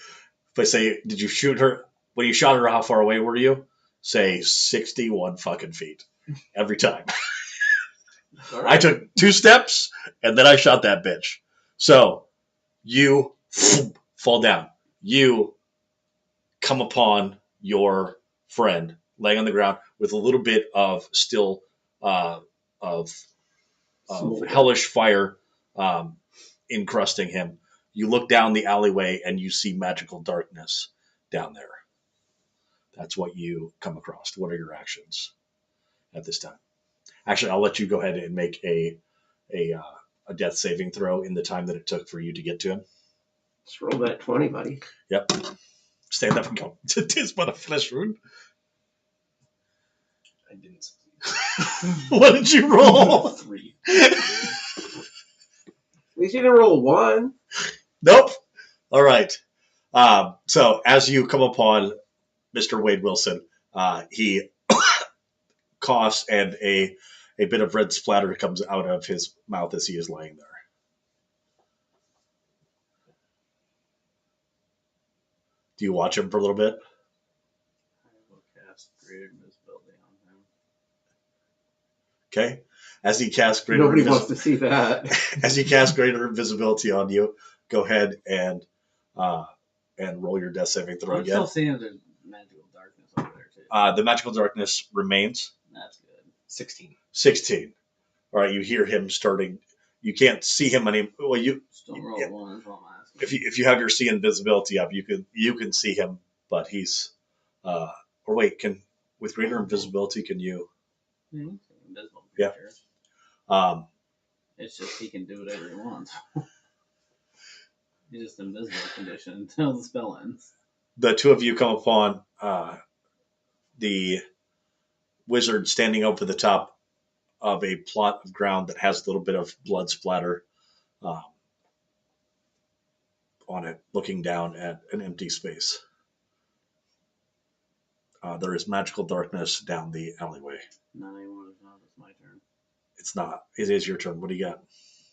If I say, "Did you shoot her?" When you shot her, how far away were you? Say 61 fucking feet every time. All I right. took 2 steps and then I shot that bitch. So you fall down. You come upon your friend laying on the ground with a little bit of still of Smolder. hellish fire encrusting him. You look down the alleyway and you see magical darkness down there. That's what you come across. What are your actions at this time? Actually, I'll let you go ahead and make a death saving throw in the time that it took for you to get to him. Just roll that 20, buddy. Yep. Stand up and go. It is but a flesh wound. I didn't succeed. What did you roll? 3. At least you didn't roll 1. Nope. All right. So as you come upon Mr. Wade Wilson, he coughs and a bit of red splatter comes out of his mouth as he is laying there. Do you watch him for a little bit? I will cast greater invisibility on him. Okay. As he casts greater Nobody wants to see that. as he casts greater invisibility on you, go ahead and roll your death saving throw I'm again. still seeing there's magical darkness over there too. The magical darkness remains. That's good. 16. 16. All right, you hear him starting. You can't see him any. Well, Still roll yeah. 1 is what I'm asking. if you have your see invisibility up, you can see him, but he's. Or wait, with greater invisibility, can you? Mhm. Invisible Yeah. creature. It's just he can do whatever he wants. He's just invisible condition until the spell ends. The two of you come upon the wizard standing over the top of a plot of ground that has a little bit of blood splatter on it, looking down at an empty space. There is magical darkness down the alleyway. Not anymore. It's not. It's my turn. It's not. It is your turn. What do you got?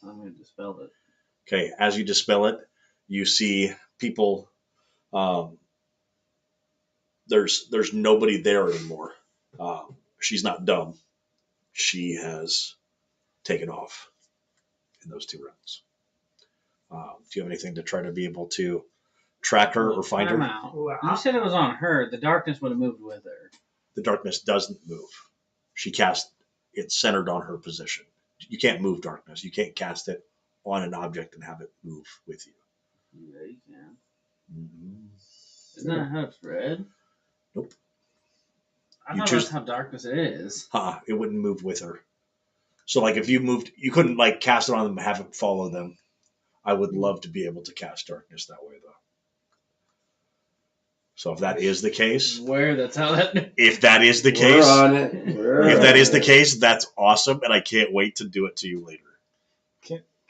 I'm going to dispel it. Okay, as you dispel it, you see people. There's nobody there anymore. She's not dumb. She has taken off in those 2 rounds. Do you have anything to try to be able to track her or find Time her? out. Well, You said it was on her. The darkness would have moved with her. The darkness doesn't move. She cast it centered on her position. You can't move darkness. You can't cast it on an object and have it move with you. Yeah, you can. Mm-hmm. Isn't that how it's read? Nope. I You thought choose- that's how darkness is. It wouldn't move with her. So, like, if you moved, you couldn't like cast it on them and have it follow them. I would love to be able to cast darkness that way, though. So, if that is the case, That's how that. if that is the We're case, on it. We're if that on is the it. case, that's awesome, and I can't wait to do it to you later.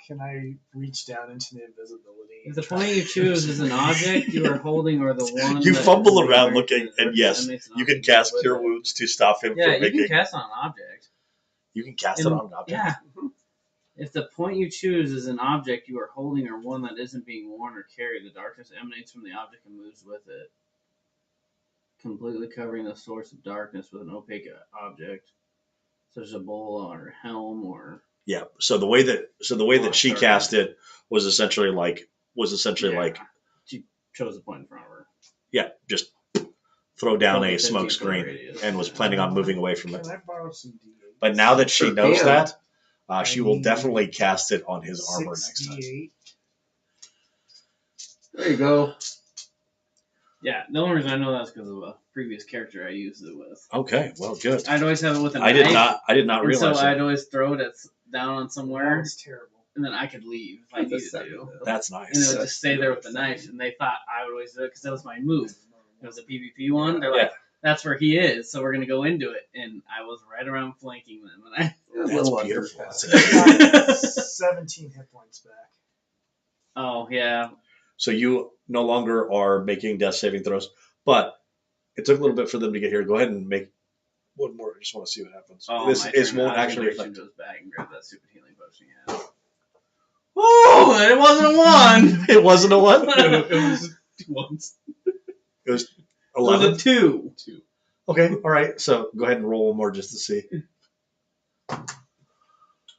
Can I reach down into the invisibility? If the point you choose is an object you are holding or the one You that fumble is around very- looking, and yes, that makes an you can object cast with Cure it. Wounds to stop him Yeah, from you making. can cast on an object. You can cast it And- on an object. Yeah. If the point you choose is an object you are holding or one that isn't being worn or carried, the darkness emanates from the object and moves with it, completely covering the source of darkness with an opaque object, such as a bowl or a helm or. Yeah. So the way that she Sorry. cast it was essentially like She chose the point in front of her. just throw down Probably a 15 smoke foot screen radius. and was planning on moving away from it. Can I borrow some D8? But now that she Sure knows can. that, she I will need definitely cast it on his armor 6 next time. D8. There you go. Yeah, the only reason I know that's because of a previous character I used it with. Okay, well, good. I'd always have it with a I knife. did not And realize so that. I'd always throw it down on That somewhere, was terrible. and then I could leave if I That's a needed seven, to. though. That's And it nice. would just stay there with the knife, and they thought I would always do it because that was my move. It was a PvP one. They're like, that's where he is, so we're gonna go into it. And I was right around flanking them, and I. Yeah, a That's little under beautiful. half. I got 17 hit points back. Oh yeah, So you no longer are making death saving throws, but it took a little bit for them to get here. Go ahead and make one more. I just want to see what happens. oh, This my is turn. won't I was actually gonna reach affect. into his bag and grab that stupid healing potion he had. Oh, it wasn't a one. It wasn't a one. It was 2 ones. It was It was 11. a 2. 2. Okay, all right. So go ahead and roll one more just to see.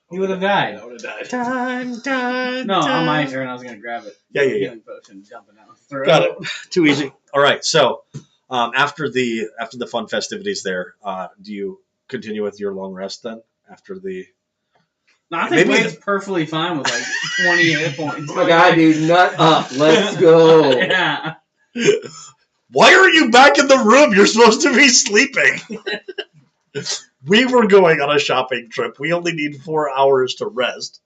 He would have died. I would have died. No, on my turn, I was gonna grab it. Yeah. Healing potion, dump it out. Throw Got it. Too easy. All right. So after the fun festivities there, do you continue with your long rest then? After the No, I think Maybe Wade's perfectly fine with like 20 hit points. Oh my god, dude, nut up. Let's go. Yeah. Why are you back in the room? You're supposed to be sleeping. We were going on a shopping trip. We only need 4 hours to rest.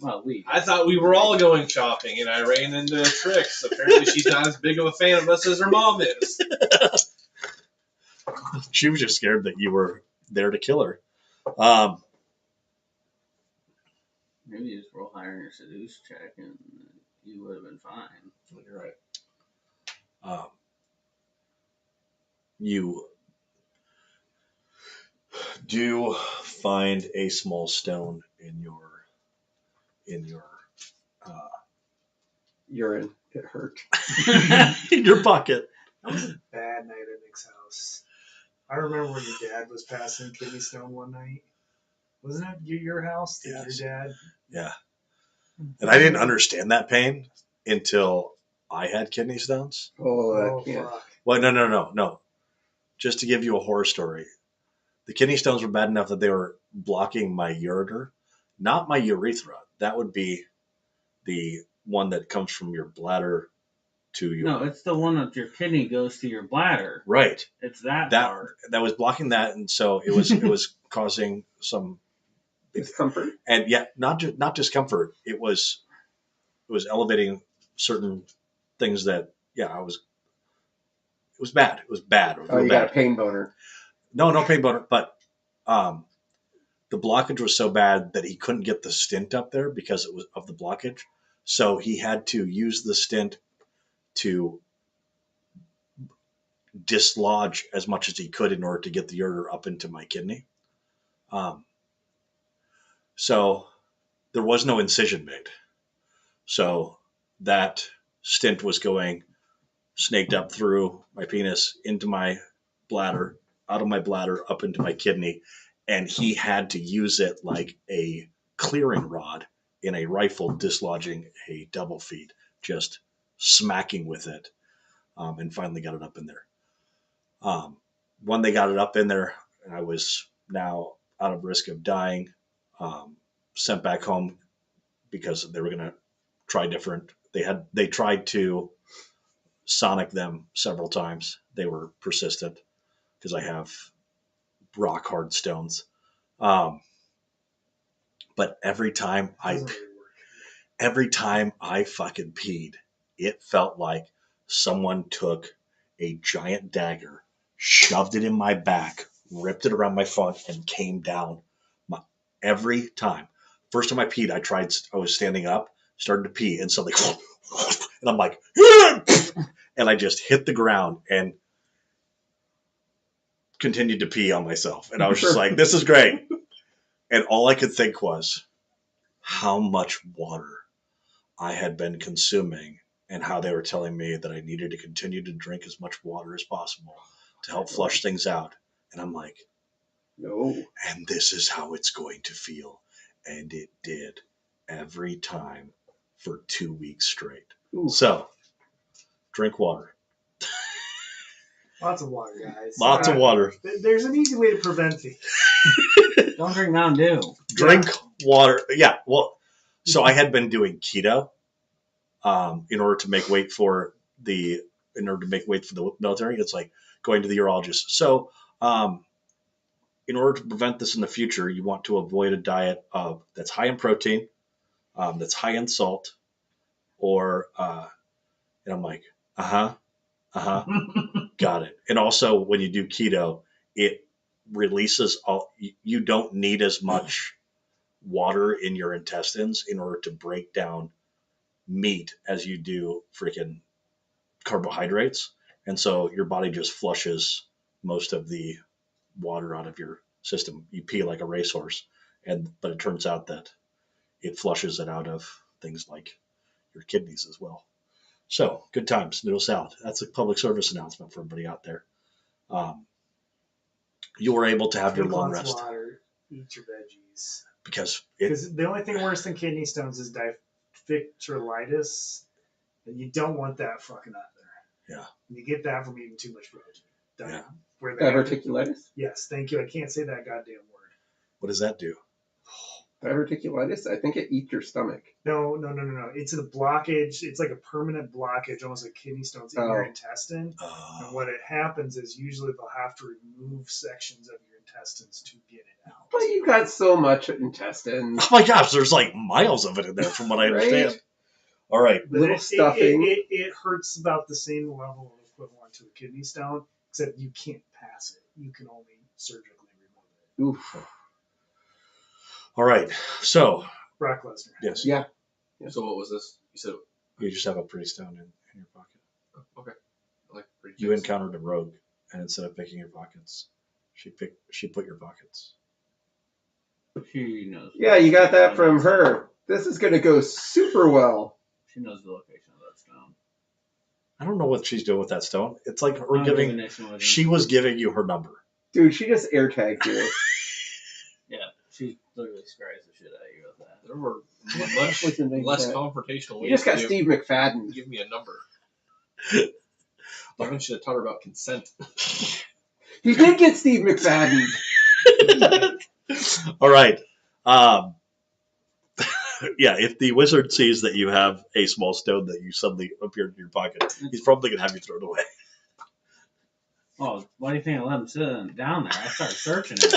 Well, I thought we were all going shopping, and I ran into Trix. Apparently, she's not as big of a fan of us as her mom is. She was just scared that you were there to kill her. Maybe you just roll higher in your seduce check and you would have been fine. You're right. You do find a small stone in your Urine. It hurt. in your pocket. That was a bad night at Nick's house. I remember when your dad was passing kidney stone one night. Wasn't it your house? Yes. Your dad? Yeah. And I didn't understand that pain until I had kidney stones. Oh, I can't. Fuck. Well, no. Just to give you a horror story, the kidney stones were bad enough that they were blocking my ureter, not my urethra. That would be the one that comes from your bladder to your. No, it's the one that your kidney goes to your bladder. Right. It's that That part. was blocking that, and so it was causing some Discomfort. and yeah, not discomfort. It was elevating certain things that it was bad. It was bad. It was Oh, real you bad. got a pain boner. No pain boner, but the blockage was so bad that he couldn't get the stent up there because it was of the blockage. So he had to use the stent to dislodge as much as he could in order to get the ureter up into my kidney. So there was no incision made. So that stent was going snaked up through my penis into my bladder, out of my bladder, up into my kidney. And he had to use it like a clearing rod in a rifle, dislodging a double feed, just smacking with it, and finally got it up in there. When they got it up in there, I was now out of risk of dying, sent back home because they were going to try different. They tried to sonic them several times. They were persistent because I have rock hard stones. But every time I fucking peed, it felt like someone took a giant dagger, shoved it in my back, ripped it around my front, and came down. Every time. First time I peed, I was standing up, started to pee, and suddenly, and I'm like, and I just hit the ground and continued to pee on myself. And I was just like, this is great. And all I could think was how much water I had been consuming and how they were telling me that I needed to continue to drink as much water as possible to help flush things out. And I'm like, No. and this is how it's going to feel. And it did every time for 2 weeks straight. Ooh. So, drink water. Lots of water, guys. Lots of water. There's an easy way to prevent these. Don't drink Mountain Dew. Drink water. Yeah, well, so I had been doing keto in order to make weight for the military. It's like going to the urologist. So, in order to prevent this in the future, you want to avoid a diet that's high in protein, that's high in salt, or and I'm like, got it. And also, when you do keto, it releases you don't need as much water in your intestines in order to break down meat as you do freaking carbohydrates. And so your body just flushes most of the water out of your system. You pee like a racehorse, but it turns out that it flushes it out of things like your kidneys as well. So good times, noodle salad. That's a public service announcement for everybody out there. You were able to have your long rest. Water, eat your veggies. Because the only thing worse than kidney stones is diverticulitis, and you don't want that fucking up there. Yeah. And you get that from eating too much protein. Yeah. Diverticulitis? Yes, thank you. I can't say that goddamn word. What does that do? Diverticulitis? I think it eats your stomach. No. It's a blockage. It's like a permanent blockage, almost like kidney stones in your intestine. And what it happens is usually they'll have to remove sections of your intestines to get it out. But you got so much intestines. Oh my gosh, there's like miles of it in there from what I understand. Right? All right. But Little stuffing. It hurts about the same level of equivalent to a kidney stone, except you can't pass it. You can only surgically remove it. Oof. All right. So Brock Lesnar. yes, Yeah. So what was this? You said you just have a pretty stone in your pocket. okay. I like pretty. You things. encountered a rogue, and instead of picking your pockets, she put your pockets. She knows. Yeah, you got that from her. This is going to go super well. She knows the location of that stone. I don't know what she's doing with that stone. It's like her I'm giving. divination with her. She was giving you her number. Dude, she just air tagged you. Yeah, she literally scries the shit out of you with that. There were What's much the name of less that? confrontational You ways just got to Steve McFadden. give me a number. Devin should have taught her about consent. He did get Steve McFadden. All right. Yeah, if the wizard sees that you have a small stone that you suddenly appeared in your pocket, he's probably going to have you throw it away. Oh, why do you think I let him sit down there? I started searching it.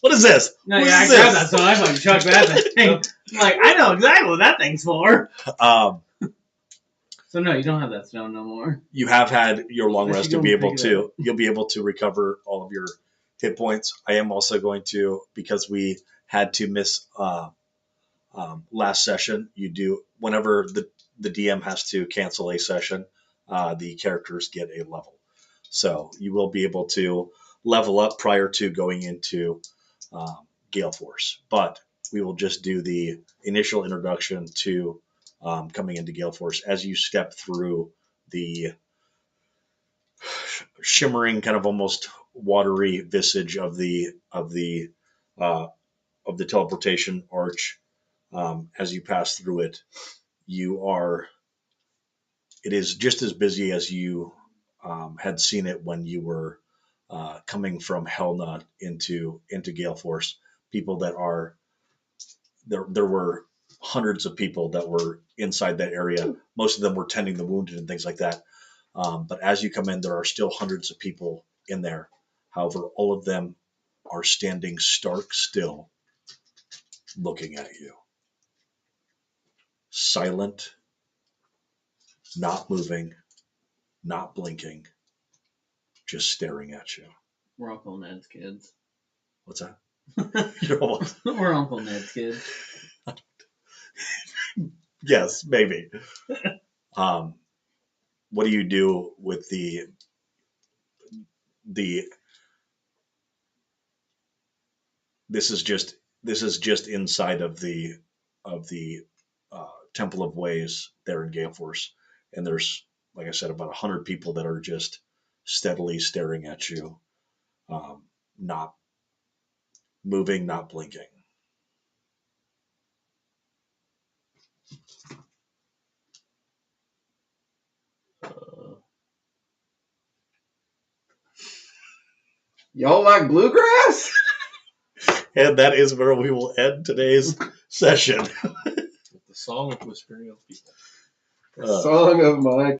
What is this? No, What yeah, I is grabbed that this? stone. I fucking chucked that thing. I'm like, I know exactly what that thing's for. So no, you don't have that stone no more. You have had your long I rest should to go be and able pick it to. You'll be able to recover all of your hit points. I am also going to, because we had to miss last session. You do whenever the DM has to cancel a session, the characters get a level. So you will be able to level up prior to going into Gale Force. But we will just do the initial introduction to coming into Gale Force as you step through the shimmering, kind of almost watery visage of the teleportation arch. As you pass through it, it is just as busy as you had seen it when you were coming from Helna into Gale Force. People that are there were hundreds of people that were inside that area. Most of them were tending the wounded and things like that. But as you come in, there are still hundreds of people in there. However, all of them are standing stark still, looking at you. Silent, not moving, not blinking, just staring at you. We're Uncle Ned's kids. What's that? You know what? We're Uncle Ned's kids. Yes, maybe. What do you do with the this is just inside of the Temple of Ways there in Gale Force, and there's, like I said, about 100 people that are just steadily staring at you, not moving, not blinking. Y'all like bluegrass? And that is where we will end today's session. The song of whispering of people. Song of my